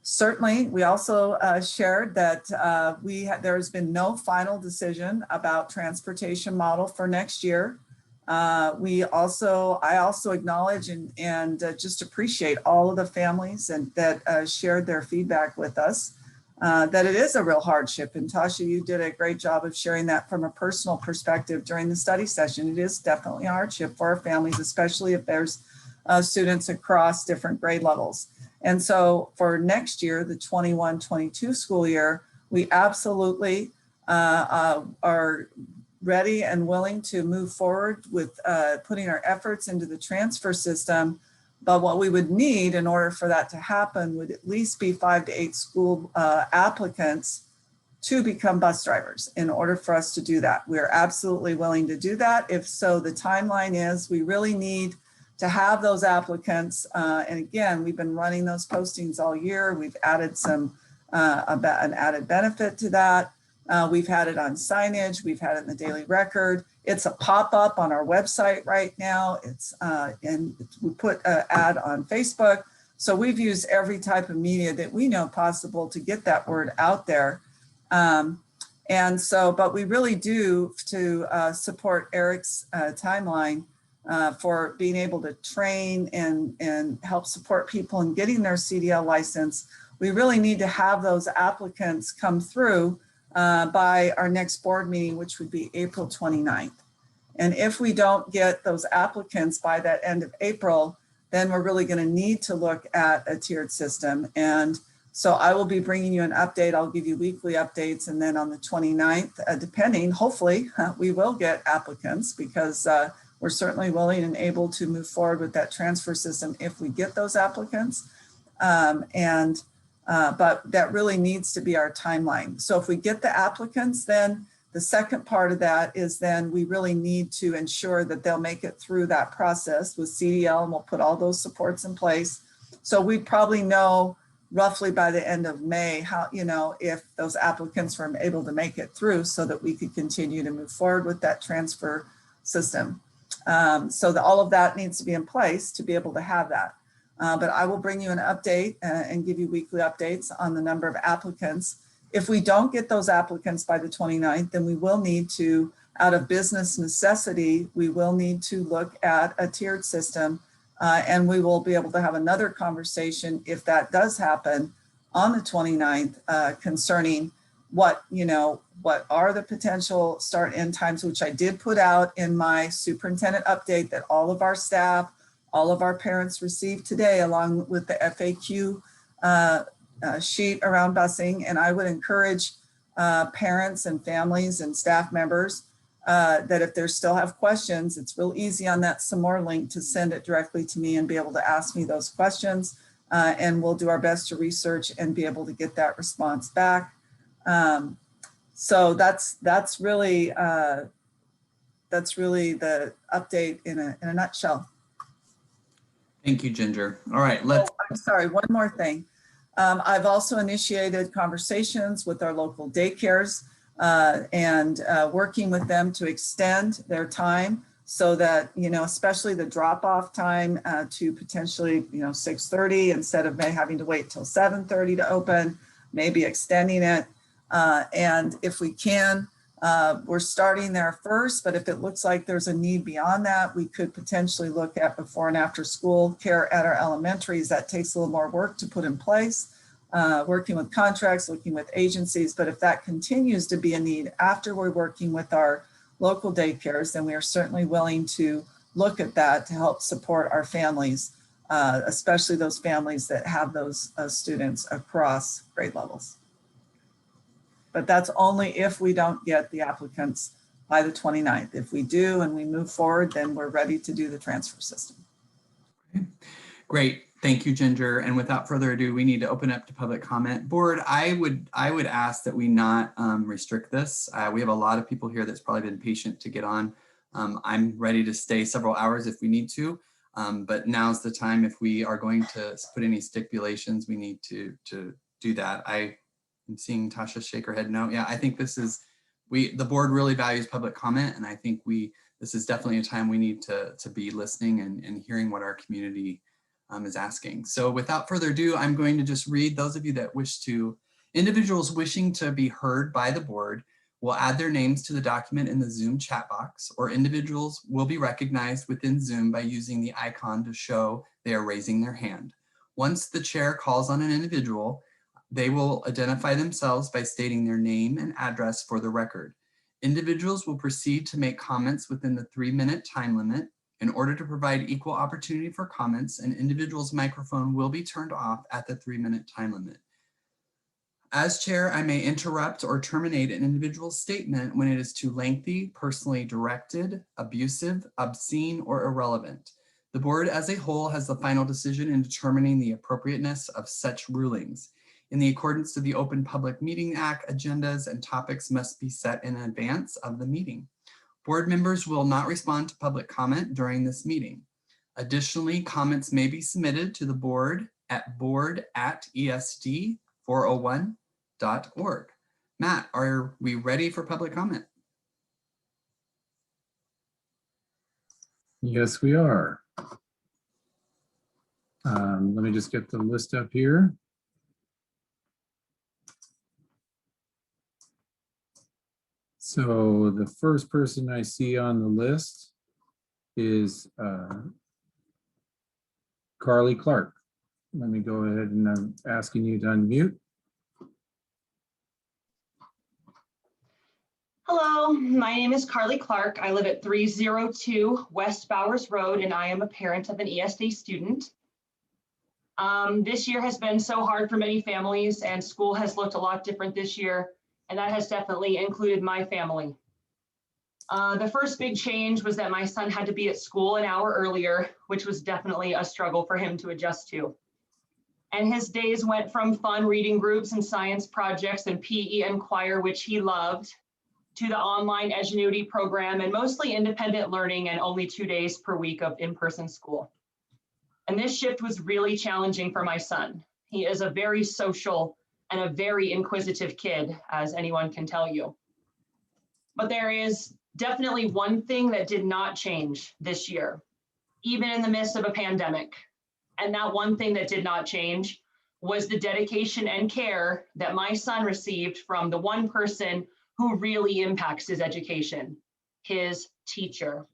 C: Certainly, we also shared that there has been no final decision about transportation model for next year. I also acknowledge and just appreciate all of the families that shared their feedback with us, that it is a real hardship. And Tasha, you did a great job of sharing that from a personal perspective during the study session. It is definitely a hardship for our families, especially if there's students across different grade levels. And so for next year, the 21-22 school year, we absolutely are ready and willing to move forward with putting our efforts into the transfer system. But what we would need in order for that to happen would at least be 5 to 8 school applicants to become bus drivers in order for us to do that. We're absolutely willing to do that. If so, the timeline is we really need to have those applicants. And again, we've been running those postings all year. We've added an added benefit to that. We've had it on signage. We've had it in the Daily Record. It's a pop-up on our website right now. And we put an ad on Facebook. So we've used every type of media that we know possible to get that word out there. And so, but we really do to support Eric's timeline for being able to train and help support people in getting their CDL license. We really need to have those applicants come through by our next board meeting, which would be April 29th. And if we don't get those applicants by that end of April, then we're really going to need to look at a tiered system. And so I will be bringing you an update. I'll give you weekly updates. And then on the 29th, depending, hopefully we will get applicants because we're certainly willing and able to move forward with that transfer system if we get those applicants. But that really needs to be our timeline. So if we get the applicants, then the second part of that is then we really need to ensure that they'll make it through that process with CDL, and we'll put all those supports in place. So we probably know roughly by the end of May how, if those applicants were able to make it through so that we could continue to move forward with that transfer system. So that all of that needs to be in place to be able to have that. But I will bring you an update and give you weekly updates on the number of applicants. If we don't get those applicants by the 29th, then we will need to, out of business necessity, we will need to look at a tiered system. And we will be able to have another conversation if that does happen on the 29th concerning what are the potential start end times, which I did put out in my superintendent update that all of our staff, all of our parents received today, along with the FAQ sheet around busing. And I would encourage parents and families and staff members that if they still have questions, it's real easy on that some more link to send it directly to me and be able to ask me those questions. And we'll do our best to research and be able to get that response back. So that's really the update in a nutshell.
B: Thank you, Ginger. All right,
C: I'm sorry, one more thing. I've also initiated conversations with our local daycares and working with them to extend their time so that, especially the drop-off time to potentially, 6:30 instead of having to wait till 7:30 to open, maybe extending it. And if we can, we're starting there first, but if it looks like there's a need beyond that, we could potentially look at before and after school care at our elementaries. That takes a little more work to put in place, working with contracts, looking with agencies. But if that continues to be a need after we're working with our local daycares, then we are certainly willing to look at that to help support our families, especially those families that have those students across grade levels. But that's only if we don't get the applicants by the 29th. If we do and we move forward, then we're ready to do the transfer system.
B: Okay. Great. Thank you, Ginger. And without further ado, we need to open up to public comment. Board, I would ask that we not restrict this. We have a lot of people here that's probably been patient to get on. I'm ready to stay several hours if we need to, but now's the time. If we are going to put any stipulations, we need to do that. I'm seeing Tasha shake her head no. Yeah, I think this is, the board really values public comment, and I think this is definitely a time we need to be listening and hearing what our community is asking. So without further ado, I'm going to just read those of you that individuals wishing to be heard by the board will add their names to the document in the Zoom chat box, or individuals will be recognized within Zoom by using the icon to show they are raising their hand. Once the chair calls on an individual, they will identify themselves by stating their name and address for the record. Individuals will proceed to make comments within the 3-minute time limit. In order to provide equal opportunity for comments, an individual's microphone will be turned off at the 3-minute time limit. As chair, I may interrupt or terminate an individual's statement when it is too lengthy, personally directed, abusive, obscene, or irrelevant. The board as a whole has the final decision in determining the appropriateness of such rulings. In the accordance to the Open Public Meeting Act, agendas and topics must be set in advance of the meeting. Board members will not respond to public comment during this meeting. Additionally, comments may be submitted to the board at board@esd401.org. Matt, are we ready for public comment?
A: Yes, we are. Let me just get the list up here. So the first person I see on the list is Carly Clark. Let me go ahead and I'm asking you to unmute.
O: Hello, my name is Carly Clark. I live at 302 West Bowers Road, and I am a parent of an ESD student. This year has been so hard for many families, and school has looked a lot different this year, and that has definitely included my family. The first big change was that my son had to be at school an hour earlier, which was definitely a struggle for him to adjust to. And his days went from fun reading groups and science projects and PE and choir, which he loved, to the online Edgenuity program and mostly independent learning and only 2 days per week of in-person school. And this shift was really challenging for my son. He is a very social and a very inquisitive kid, as anyone can tell you. But there is definitely one thing that did not change this year, even in the midst of a pandemic. And that one thing that did not change was the dedication and care that my son received from the one person who really impacts his education, his teacher.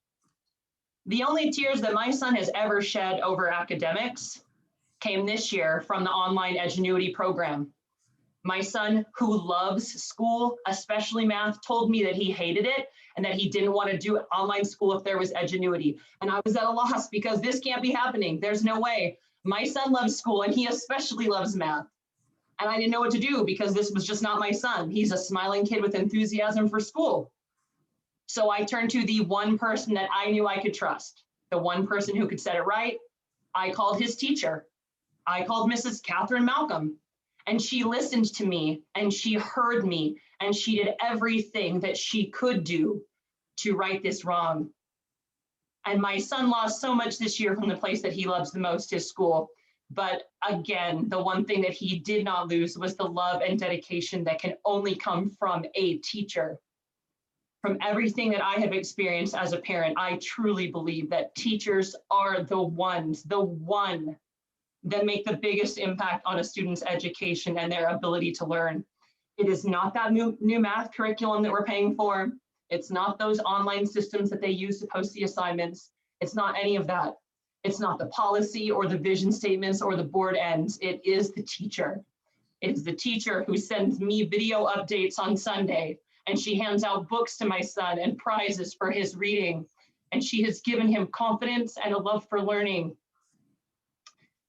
O: The only tears that my son has ever shed over academics came this year from the online Edgenuity program. My son, who loves school, especially math, told me that he hated it and that he didn't want to do online school if there was Edgenuity. And I was at a loss because this can't be happening. There's no way. My son loves school and he especially loves math. And I didn't know what to do because this was just not my son. He's a smiling kid with enthusiasm for school. So I turned to the one person that I knew I could trust, the one person who could set it right. I called his teacher. I called Mrs. Catherine Malcolm, and she listened to me and she heard me and she did everything that she could do to right this wrong. And my son lost so much this year from the place that he loves the most, his school. But again, the one thing that he did not lose was the love and dedication that can only come from a teacher. From everything that I have experienced as a parent, I truly believe that teachers are the one that make the biggest impact on a student's education and their ability to learn. It is not that new math curriculum that we're paying for. It's not those online systems that they use to post the assignments. It's not any of that. It's not the policy or the vision statements or the board ends. It is the teacher. It is the teacher who sends me video updates on Sunday, and she hands out books to my son and prizes for his reading. And she has given him confidence and a love for learning.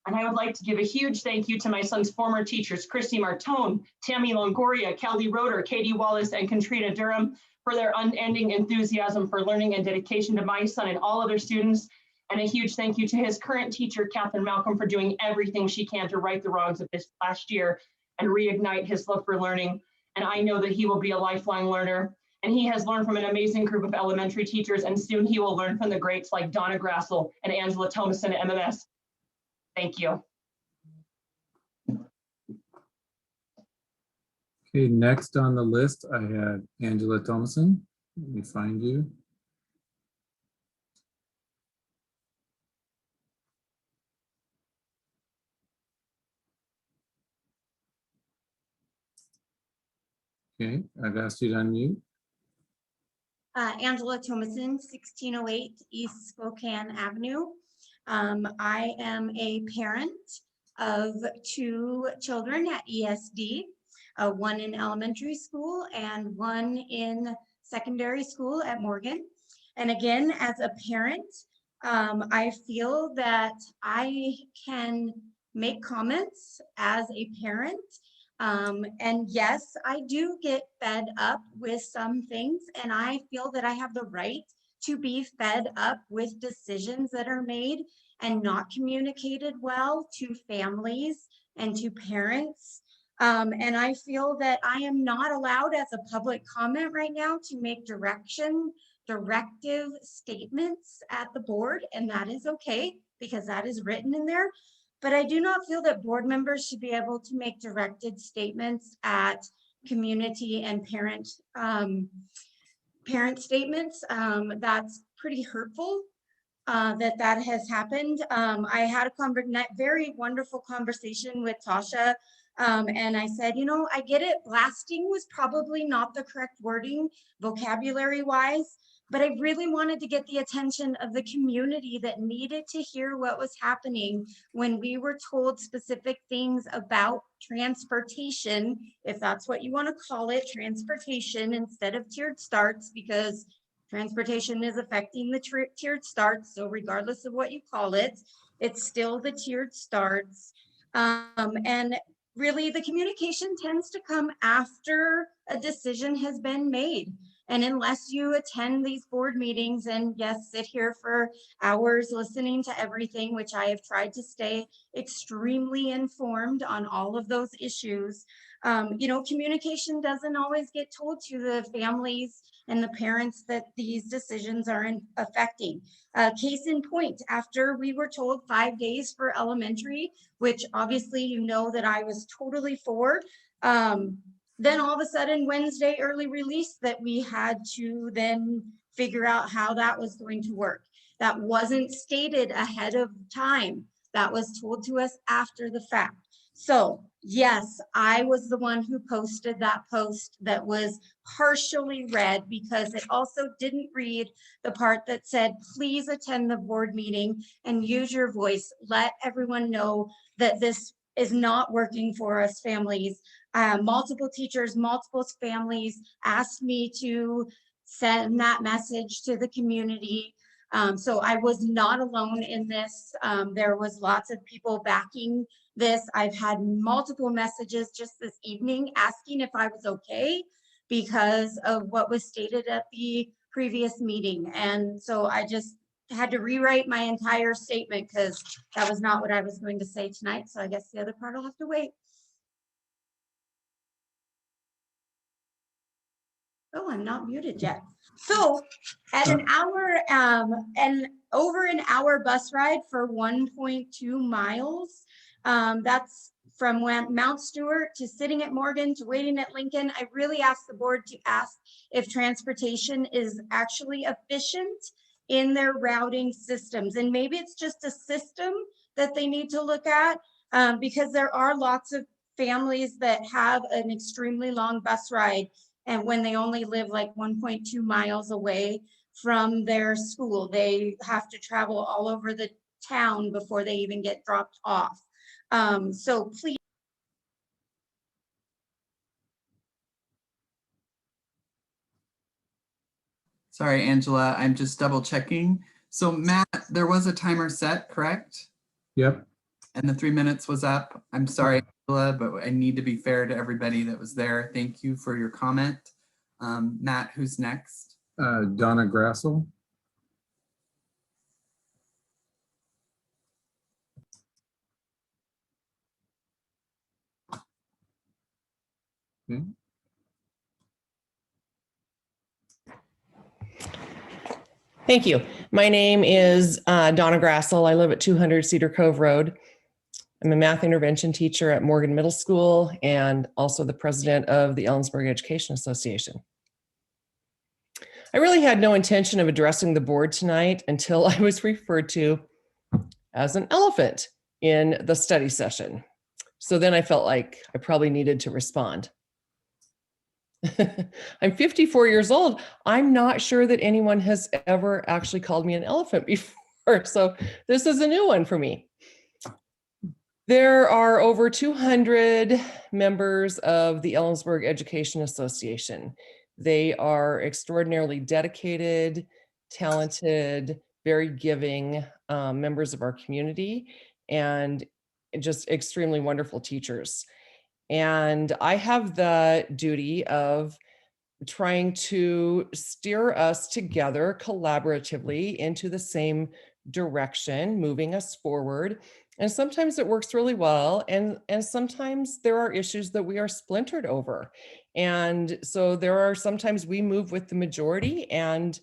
O: And I would like to give a huge thank you to my son's former teachers, Christy Martone, Tammy Longoria, Kelly Roeder, Katie Wallace, and Katrina Durham for their unending enthusiasm for learning and dedication to my son and all other students. And a huge thank you to his current teacher, Catherine Malcolm, for doing everything she can to right the wrongs of this last year and reignite his love for learning. And I know that he will be a lifelong learner. And he has learned from an amazing group of elementary teachers, and soon he will learn from the greats like Donna Grassel and Angela Thompson at MMS. Thank you.
A: Okay, next on the list, I have Angela Thompson. Let me find you. Okay, I've asked you to unmute.
P: Angela Thomason, 1608 East Spokane Avenue. I am a parent of 2 children at ESD, one in elementary school and one in secondary school at Morgan. And again, as a parent, I feel that I can make comments as a parent. And yes, I do get fed up with some things, and I feel that I have the right to be fed up with decisions that are made and not communicated well to families and to parents. And I feel that I am not allowed as a public comment right now to make directive statements at the board, and that is okay because that is written in there. But I do not feel that board members should be able to make directed statements at community and parent statements. That's pretty hurtful that has happened. I had a very wonderful conversation with Tasha And I said, you know, I get it. Blasting was probably not the correct wording vocabulary wise, but I really wanted to get the attention of the community that needed to hear what was happening when we were told specific things about transportation, if that's what you want to call it, transportation instead of tiered starts, because transportation is affecting the tiered starts. So regardless of what you call it, it's still the tiered starts. And really the communication tends to come after a decision has been made. And unless you attend these board meetings and yes, sit here for hours listening to everything, which I have tried to stay extremely informed on all of those issues, you know, communication doesn't always get told to the families and the parents that these decisions are affecting. Case in point, after we were told 5 days for elementary, which obviously you know that I was totally for, then all of a sudden Wednesday early release that we had to then figure out how that was going to work. That wasn't stated ahead of time. That was told to us after the fact. So yes, I was the one who posted that post that was partially read because it also didn't read the part that said, please attend the board meeting and use your voice. Let everyone know that this is not working for us families. Multiple teachers, multiple families asked me to send that message to the community. So I was not alone in this. There was lots of people backing this. I've had multiple messages just this evening asking if I was okay because of what was stated at the previous meeting. And so I just had to rewrite my entire statement because that was not what I was going to say tonight. So I guess the other part will have to wait. Oh, I'm not muted yet. So at an hour and over an hour bus ride for 1.2 miles, that's from Mount Stewart to sitting at Morgan to waiting at Lincoln. I really asked the board to ask if transportation is actually efficient in their routing systems. And maybe it's just a system that they need to look at because there are lots of families that have an extremely long bus ride and when they only live like 1.2 miles away from their school, they have to travel all over the town before they even get dropped off. So please.
B: Sorry, Angela, I'm just double checking. So Matt, there was a timer set, correct?
A: Yep.
B: And the 3 minutes was up. I'm sorry, Angela, but I need to be fair to everybody that was there. Thank you for your comment. Matt, who's next?
A: Donna Grassel. Okay.
Q: Thank you. My name is Donna Grassel. I live at 200 Cedar Cove Road. I'm a math intervention teacher at Morgan Middle School and also the president of the Ellensburg Education Association. I really had no intention of addressing the board tonight until I was referred to as an elephant in the study session. So then I felt like I probably needed to respond. I'm 54 years old. I'm not sure that anyone has ever actually called me an elephant before. So this is a new one for me. There are over 200 members of the Ellensburg Education Association. They are extraordinarily dedicated, talented, very giving members of our community and just extremely wonderful teachers. And I have the duty of trying to steer us together collaboratively into the same direction, moving us forward. And sometimes it works really well. And sometimes there are issues that we are splintered over. And so there are sometimes we move with the majority and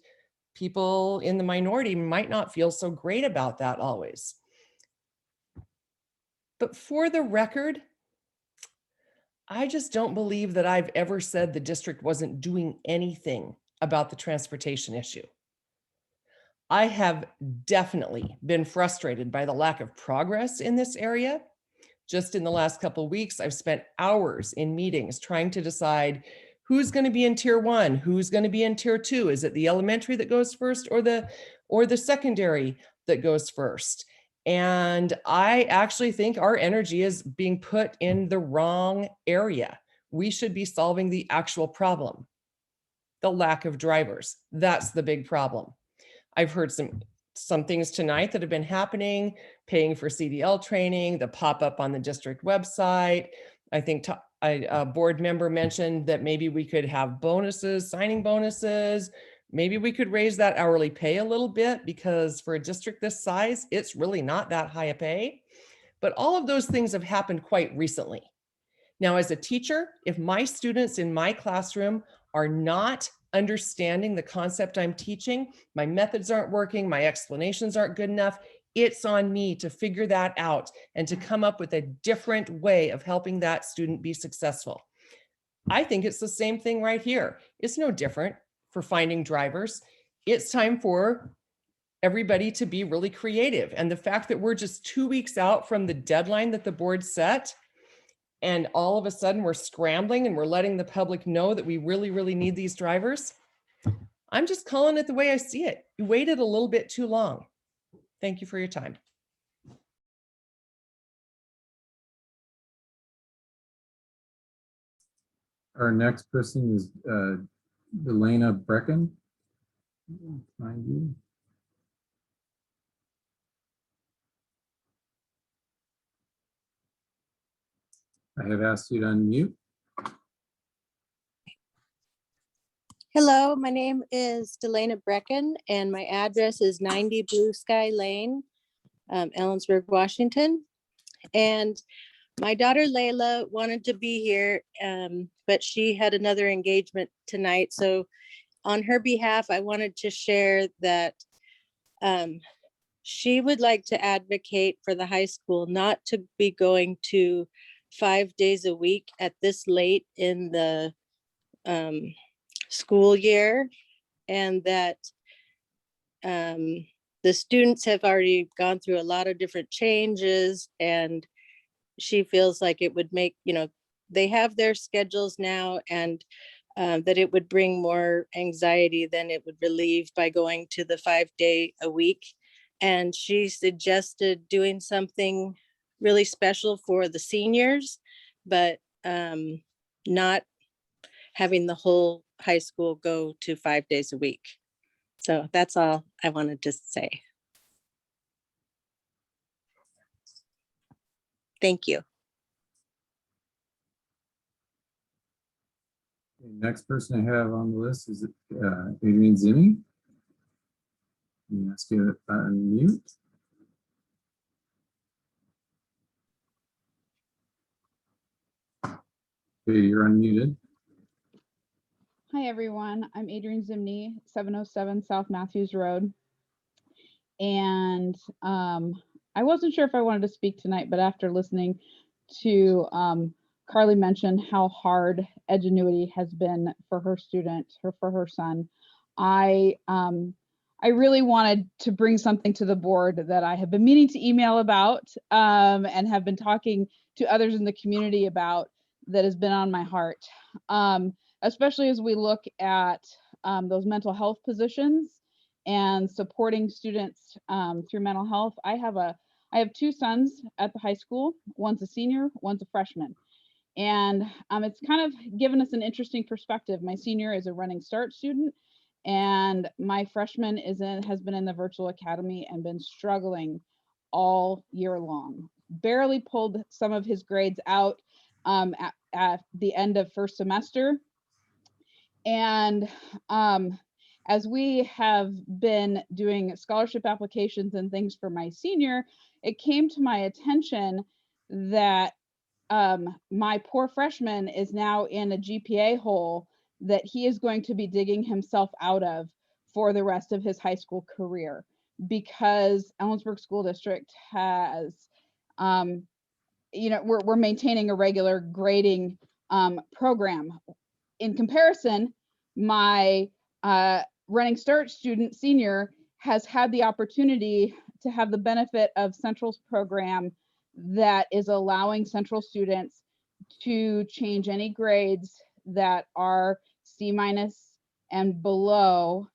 Q: people in the minority might not feel so great about that always. But for the record, I just don't believe that I've ever said the district wasn't doing anything about the transportation issue. I have definitely been frustrated by the lack of progress in this area, Just in the last couple of weeks, I've spent hours in meetings trying to decide who's going to be in tier 1, who's going to be in tier 2. Is it the elementary that goes first or the secondary that goes first? And I actually think our energy is being put in the wrong area. We should be solving the actual problem, the lack of drivers. That's the big problem. I've heard some things tonight that have been happening, paying for CDL training, the pop-up on the district website. I think a board member mentioned that maybe we could have bonuses, signing bonuses. Maybe we could raise that hourly pay a little bit, because for a district this size, it's really not that high a pay. But all of those things have happened quite recently. Now, as a teacher, if my students in my classroom are not understanding the concept I'm teaching, my methods aren't working, my explanations aren't good enough, it's on me to figure that out and to come up with a different way of helping that student be successful. I think it's the same thing right here. It's no different for finding drivers. It's time for everybody to be really creative. And the fact that we're just 2 weeks out from the deadline that the board set, and all of a sudden we're scrambling and we're letting the public know that we really, really need these drivers. I'm just calling it the way I see it. You waited a little bit too long. Thank you for your time.
A: Our next person is Elena Brecken. Find you. I have asked you to unmute.
R: Hello, my name is Delana Brecken and my address is 90 Blue Sky Lane, Ellensburg, Washington. And my daughter Layla wanted to be here, but she had another engagement tonight. So on her behalf, I wanted to share that she would like to advocate for the high school not to be going to 5 days a week at this late in the school year, and that the students have already gone through a lot of different changes, and she feels like it would make, they have their schedules now, and that it would bring more anxiety than it would relieve by going to the 5 day a week. And she suggested doing something really special for the seniors, but not having the whole high school go to 5 days a week. So that's all I wanted to say. Thank you.
A: Next person I have on the list is Adrian Zimmy. I'm ask you to unmute. Okay, you're unmuted.
S: Hi, everyone. I'm Adrian Zimney, 707 South Matthews Road. And I wasn't sure if I wanted to speak tonight, but after listening to Carly mention how hard Edgenuity has been for her student, or for her son, I really wanted to bring something to the board that I have been meaning to email about and have been talking to others in the community about, that has been on my heart. Especially as we look at those mental health positions and supporting students through mental health. I have 2 sons at the high school. One's a senior, one's a freshman. And it's kind of given us an interesting perspective. My senior is a running start student, and my freshman has been in the virtual academy and been struggling all year long. Barely pulled some of his grades out at the end of first semester. And as we have been doing scholarship applications and things for my senior, it came to my attention that my poor freshman is now in a GPA hole that he is going to be digging himself out of for the rest of his high school career, because Ellensburg School District has, we're maintaining a regular grading program. In comparison, my running start student senior has had the opportunity to have the benefit of Central's program that is allowing Central students to change any grades that are C- and below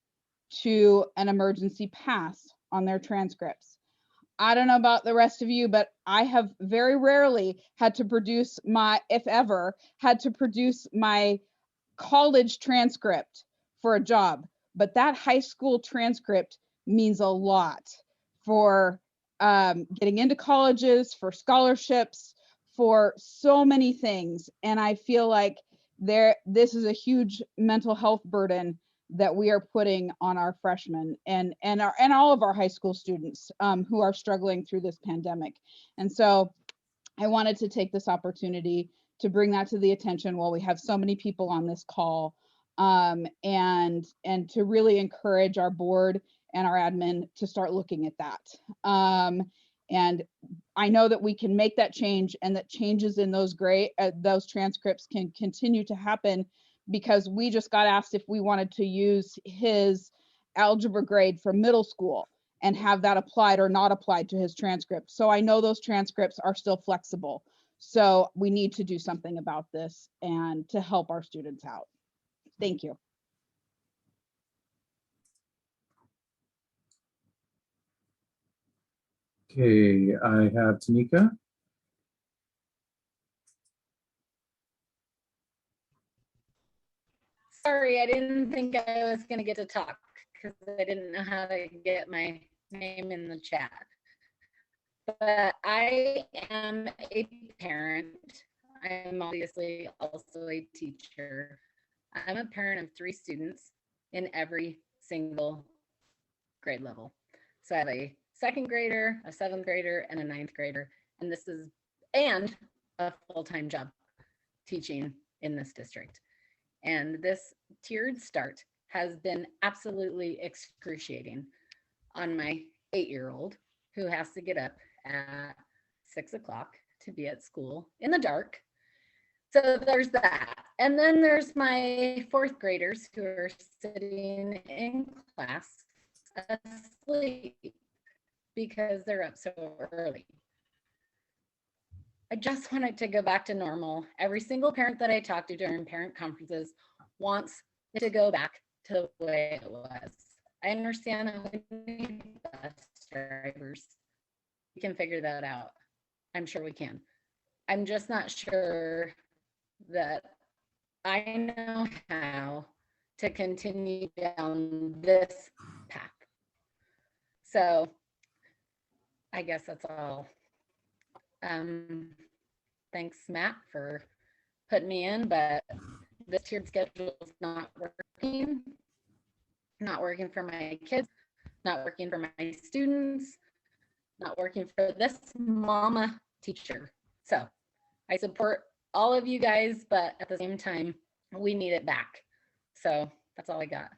S: to an emergency pass on their transcripts. I don't know about the rest of you, but I have very rarely had to produce my, if ever, had to produce my college transcript for a job. But that high school transcript means a lot for getting into colleges, for scholarships, for so many things. And I feel like this is a huge mental health burden that we are putting on our freshmen and all of our high school students who are struggling through this pandemic. And so I wanted to take this opportunity to bring that to the attention while we have so many people on this call, and to really encourage our board and our admin to start looking at that. And I know that we can make that change, and that changes in those those transcripts can continue to happen, because we just got asked if we wanted to use his algebra grade from middle school and have that applied or not applied to his transcript. So I know those transcripts are still flexible. So we need to do something about this and to help our students out. Thank you.
A: Okay, I have Tanika.
T: Sorry, I didn't think I was going to get to talk because I didn't know how to get my name in the chat. But I am a parent. I'm obviously also a teacher. I'm a parent of 3 students in every single grade level. So I have a 2nd grader, a 7th grader, and a 9th grader. And and a full-time job teaching in this district. And this tiered start has been absolutely excruciating on my 8-year-old, who has to get up at 6 o'clock to be at school in the dark. So there's that. And then there's my 4th graders who are sitting in class asleep because they're up so early. I just want it to go back to normal. Every single parent that I talk to during parent conferences wants it to go back to the way it was. I understand that we need bus drivers. We can figure that out. I'm sure we can. I'm just not sure that I know how to continue down this path. So I guess that's all. Thanks, Matt, for putting me in, but this tiered schedule is not working for my kids, not working for my students, not working for this mama teacher. So I support all of you guys, but at the same time, we need it back. So that's all I got.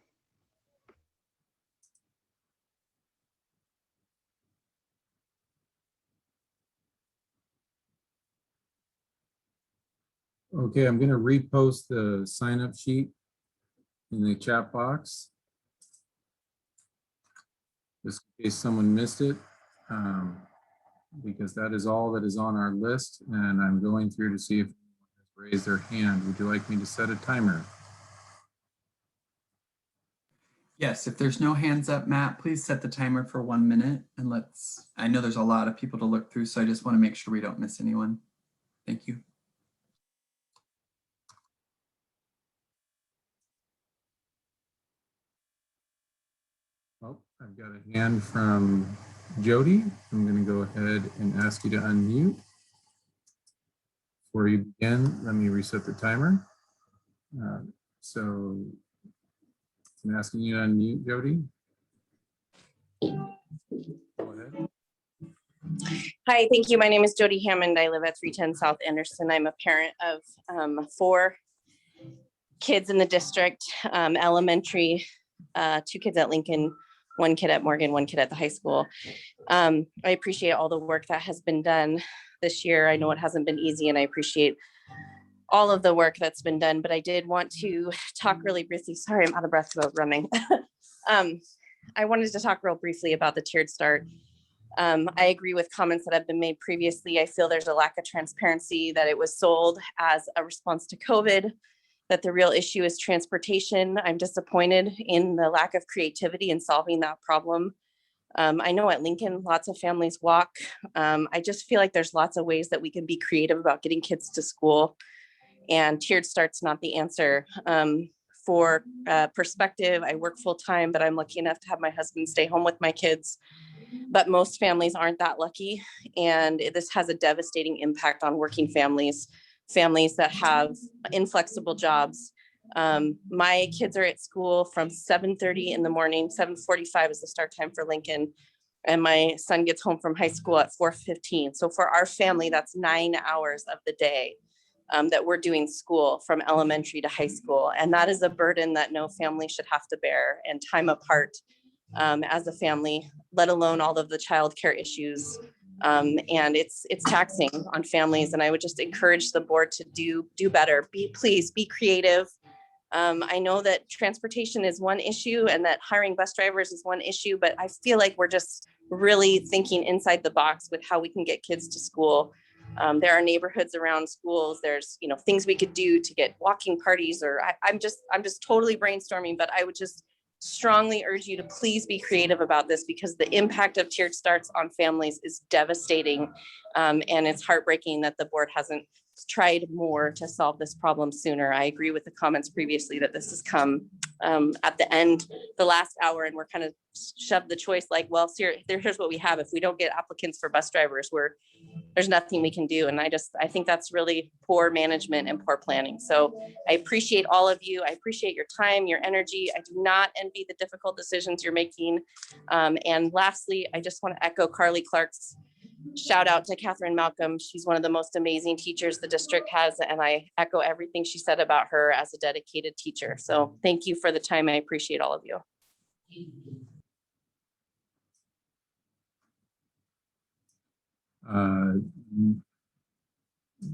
A: Okay, I'm going to repost the sign-up sheet in the chat box, just in case someone missed it, because that is all that is on our list, and I'm going through to see if anyone has raised their hand. Would you like me to set a timer?
B: Yes, if there's no hands up, Matt, please set the timer for 1 minute, and I know there's a lot of people to look through, so I just want to make sure we don't miss anyone. Thank you.
A: Oh, I've got a hand from Jody. I'm going to go ahead and ask you to unmute. Before you begin, let me reset the timer. So I'm asking you to unmute, Jody. Go ahead.
U: Hi, thank you. My name is Jody Hammond. I live at 310 South Anderson. I'm a parent of 4 kids in the district, elementary, 2 kids at Lincoln, 1 kid at Morgan, 1 kid at the high school. I appreciate all the work that has been done this year. I know it hasn't been easy, and I appreciate all of the work that's been done, but I did want to talk really briefly. Sorry, I'm out of breath about running. I wanted to talk real briefly about the tiered start. I agree with comments that have been made previously. I feel there's a lack of transparency, that it was sold as a response to COVID, that the real issue is transportation. I'm disappointed in the lack of creativity in solving that problem. I know at Lincoln, lots of families walk. I just feel like there's lots of ways that we can be creative about getting kids to school, and tiered start's not the answer. For perspective, I work full time, but I'm lucky enough to have my husband stay home with my kids. But most families aren't that lucky. And this has a devastating impact on working families, families that have inflexible jobs. My kids are at school from 7:30 in the morning, 7:45 is the start time for Lincoln. And my son gets home from high school at 4:15. So for our family, that's 9 hours of the day that we're doing school from elementary to high school. And that is a burden that no family should have to bear, and time apart as a family, let alone all of the childcare issues. And it's taxing on families. And I would just encourage the board to do better. Please be creative. I know that transportation is one issue and that hiring bus drivers is one issue, but I feel like we're just really thinking inside the box with how we can get kids to school. There are neighborhoods around schools. There's, things we could do to get walking parties, or I'm just totally brainstorming, but I would just strongly urge you to please be creative about this, because the impact of tiered starts on families is devastating. And it's heartbreaking that the board hasn't tried more to solve this problem sooner. I agree with the comments previously that this has come at the end, the last hour, and we're kind of shoved the choice like, well, here's what we have. If we don't get applicants for bus drivers, there's nothing we can do. And I think that's really poor management and poor planning. So I appreciate all of you. I appreciate your time, your energy. I do not envy the difficult decisions you're making. And lastly, I just want to echo Carly Clark's shout out to Catherine Malcolm. She's one of the most amazing teachers the district has, and I echo everything she said about her as a dedicated teacher. So thank you for the time. I appreciate all of you.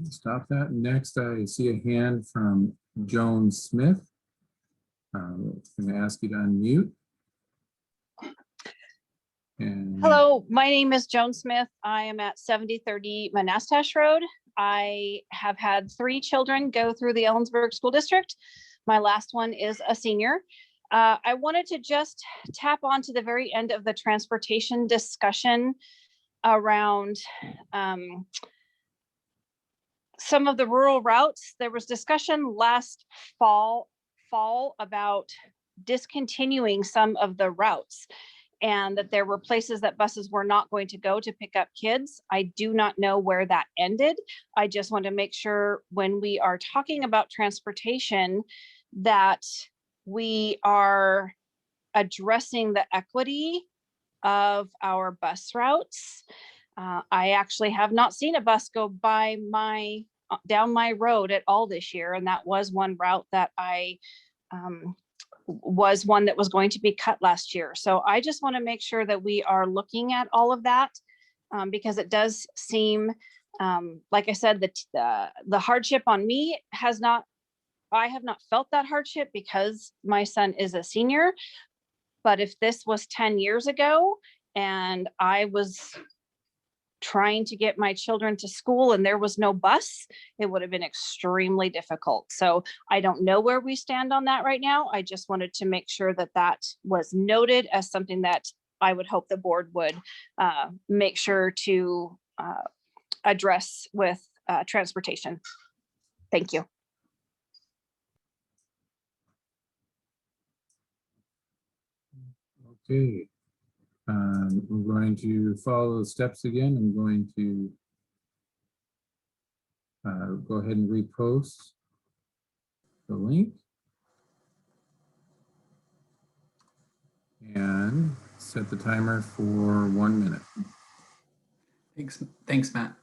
A: Stop that. Next, I see a hand from Joan Smith. I'm going to ask you to unmute.
D: Hello, my name is Joan Smith. I am at 7030 Monastash Road. I have had 3 children go through the Ellensburg School District. My last one is a senior. I wanted to just tap on to the very end of the transportation discussion around some of the rural routes. There was discussion last fall about discontinuing some of the routes, and that there were places that buses were not going to go to pick up kids. I do not know where that ended. I just want to make sure when we are talking about transportation that we are addressing the equity of our bus routes. I actually have not seen a bus go by down my road at all this year, and that was one route that was one that was going to be cut last year. So I just want to make sure that we are looking at all of that, because it does seem, like I said, the hardship on me I have not felt that hardship because my son is a senior. But if this was 10 years ago and I was trying to get my children to school and there was no bus, it would have been extremely difficult. So I don't know where we stand on that right now. I just wanted to make sure that that was noted as something that I would hope the board would make sure to address with transportation. Thank you.
A: Okay. We're going to follow the steps again. I'm going to go ahead and repost the link and set the timer for 1 minute.
B: Thanks, Matt.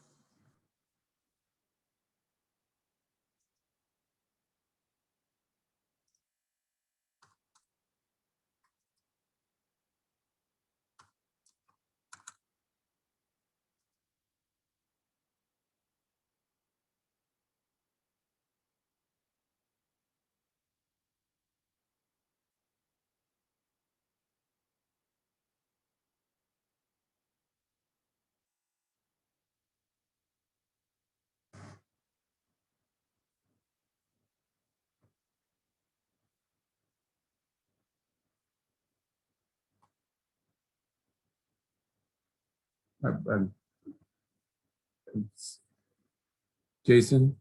A: Jason,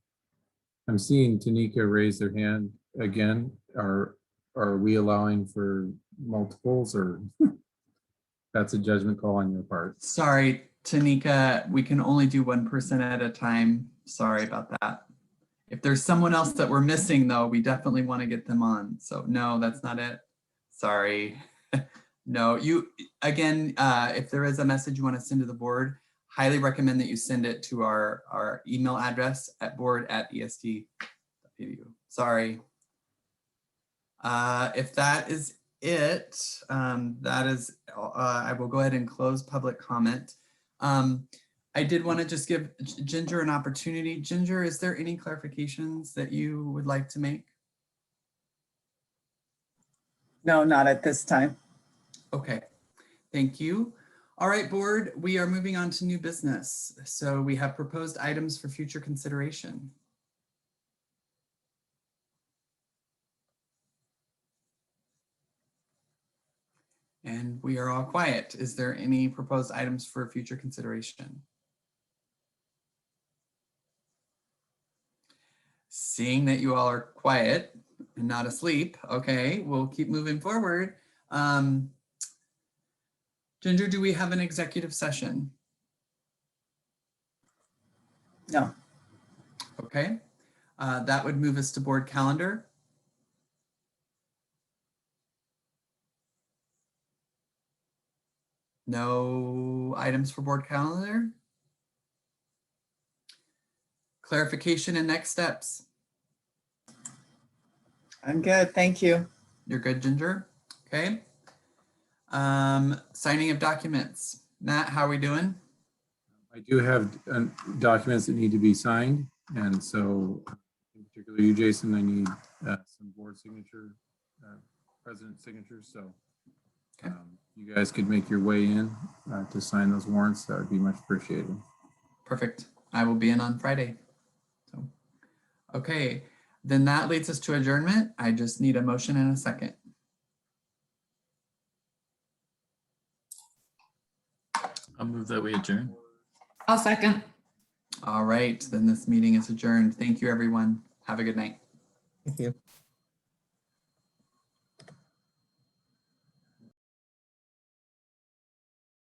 A: I'm seeing Tanika raise their hand again. Are we allowing for multiples, or that's a judgment call on your part?
B: Sorry, Tanika, we can only do one person at a time. Sorry about that. If there's someone else that we're missing though, we definitely want to get them on. So no, that's not it. Sorry. No, you, again, if there is a message you want to send to the board, highly recommend that you send it to our email address at board@esd.edu. Sorry. If that is it, I will go ahead and close public comment. I did want to just give Ginger an opportunity. Ginger, is there any clarifications that you would like to make?
C: No, not at this time.
B: Okay, thank you. All right, board, we are moving on to new business. So we have proposed items for future consideration. And we are all quiet. Is there any proposed items for future consideration? Seeing that you all are quiet and not asleep, okay, we'll keep moving forward. Ginger, do we have an executive session?
C: No.
B: Okay, that would move us to board calendar. No items for board calendar. Clarification and next steps.
C: I'm good, thank you.
B: You're good, Ginger? Okay. Signing of documents. Matt, how are we doing?
A: I do have documents that need to be signed, and so in particular you, Jason, I need some board signature, president signatures. So you guys could make your way in to sign those warrants. That would be much appreciated.
B: Perfect. I will be in on Friday. So, okay, then that leads us to adjournment. I just need a motion and a second.
G: I'll move that we adjourn.
H: I'll second.
B: All right, then this meeting is adjourned. Thank you, everyone. Have a good night.
N: Thank you.